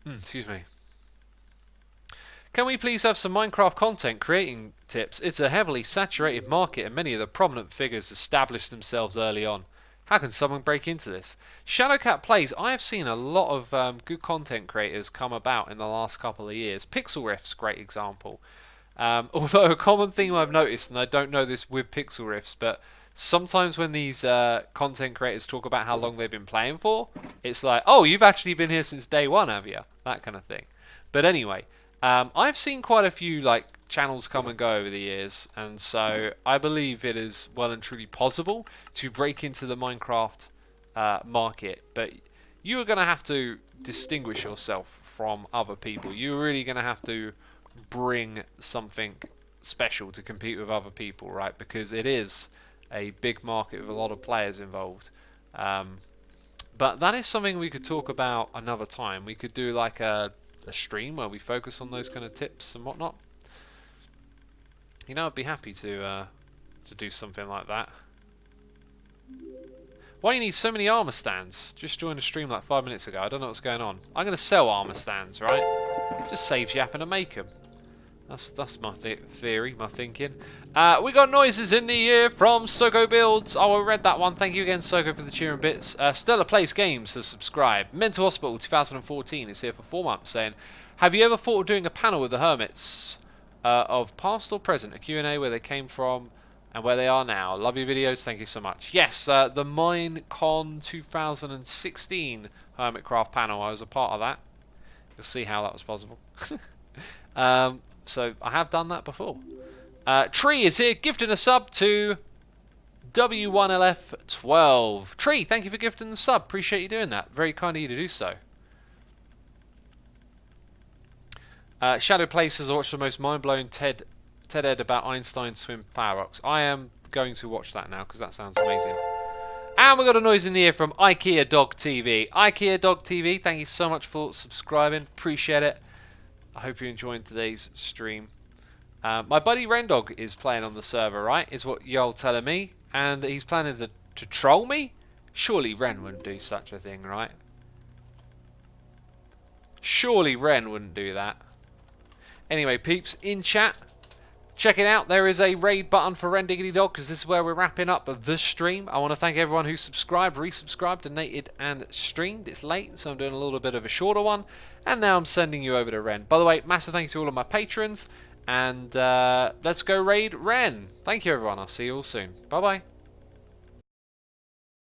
Excuse me. Can we please have some Minecraft content creating tips? It's a heavily saturated market and many of the prominent figures established themselves early on. How can someone break into this? Shadowcat Plays. I have seen a lot of good content creators come about in the last couple of years. Pixel Riff's a great example. Although a common theme I've noticed, and I don't know this with Pixel Riffs, but sometimes when these content creators talk about how long they've been playing for, it's like, oh, you've actually been here since day one, have you? That kind of thing. But anyway, I've seen quite a few like channels come and go over the years, and so I believe it is well and truly possible to break into the Minecraft market, but you are going to have to distinguish yourself from other people. You're really going to have to bring something special to compete with other people, right? Because it is a big market with a lot of players involved. But that is something we could talk about another time. We could do like a stream where we focus on those kind of tips and whatnot. You know, I'd be happy to do something like that. Why you need so many armor stands? Just joined a stream like 5 minutes ago. I don't know what's going on. I'm going to sell armor stands, right? Just saves you having to make them. That's my theory, my thinking. We got noises in the ear from Soko Builds. Oh, I read that one. Thank you again, Soko, for the cheering bits. Stellar Plays Games has subscribed. Mental Hospital 2014 is here for 4 months, saying, have you ever thought of doing a panel with the Hermits of past or present, a Q&A where they came from and where they are now? Love your videos. Thank you so much. Yes, the Minecon 2016 Hermitcraft panel. I was a part of that. You'll see how that was possible. So I have done that before. Tree is here, gifting a sub to W1LF12. Tree, thank you for gifting the sub. Appreciate you doing that. Very kind of you to do so. Shadow Places, I watched the most mind-blowing TED Ed about Einstein's swim paradox. I am going to watch that now because that sounds amazing. And we got a noise in the ear from IKEA Dog TV. IKEA Dog TV, thank you so much for subscribing. Appreciate it. I hope you're enjoying today's stream. My buddy Rendog is playing on the server, right? Is what y'all telling me. And he's planning to troll me? Surely Ren wouldn't do such a thing, right? Surely Ren wouldn't do that. Anyway, peeps, in chat, check it out. There is a raid button for Ren Diggity Dog because this is where we're wrapping up the stream. I want to thank everyone who subscribed, resubscribed, donated, and streamed. It's late, so I'm doing a little bit of a shorter one. And now I'm sending you over to Ren. By the way, massive thank you to all of my patrons. And let's go raid Ren. Thank you, everyone. I'll see you all soon. Bye-bye.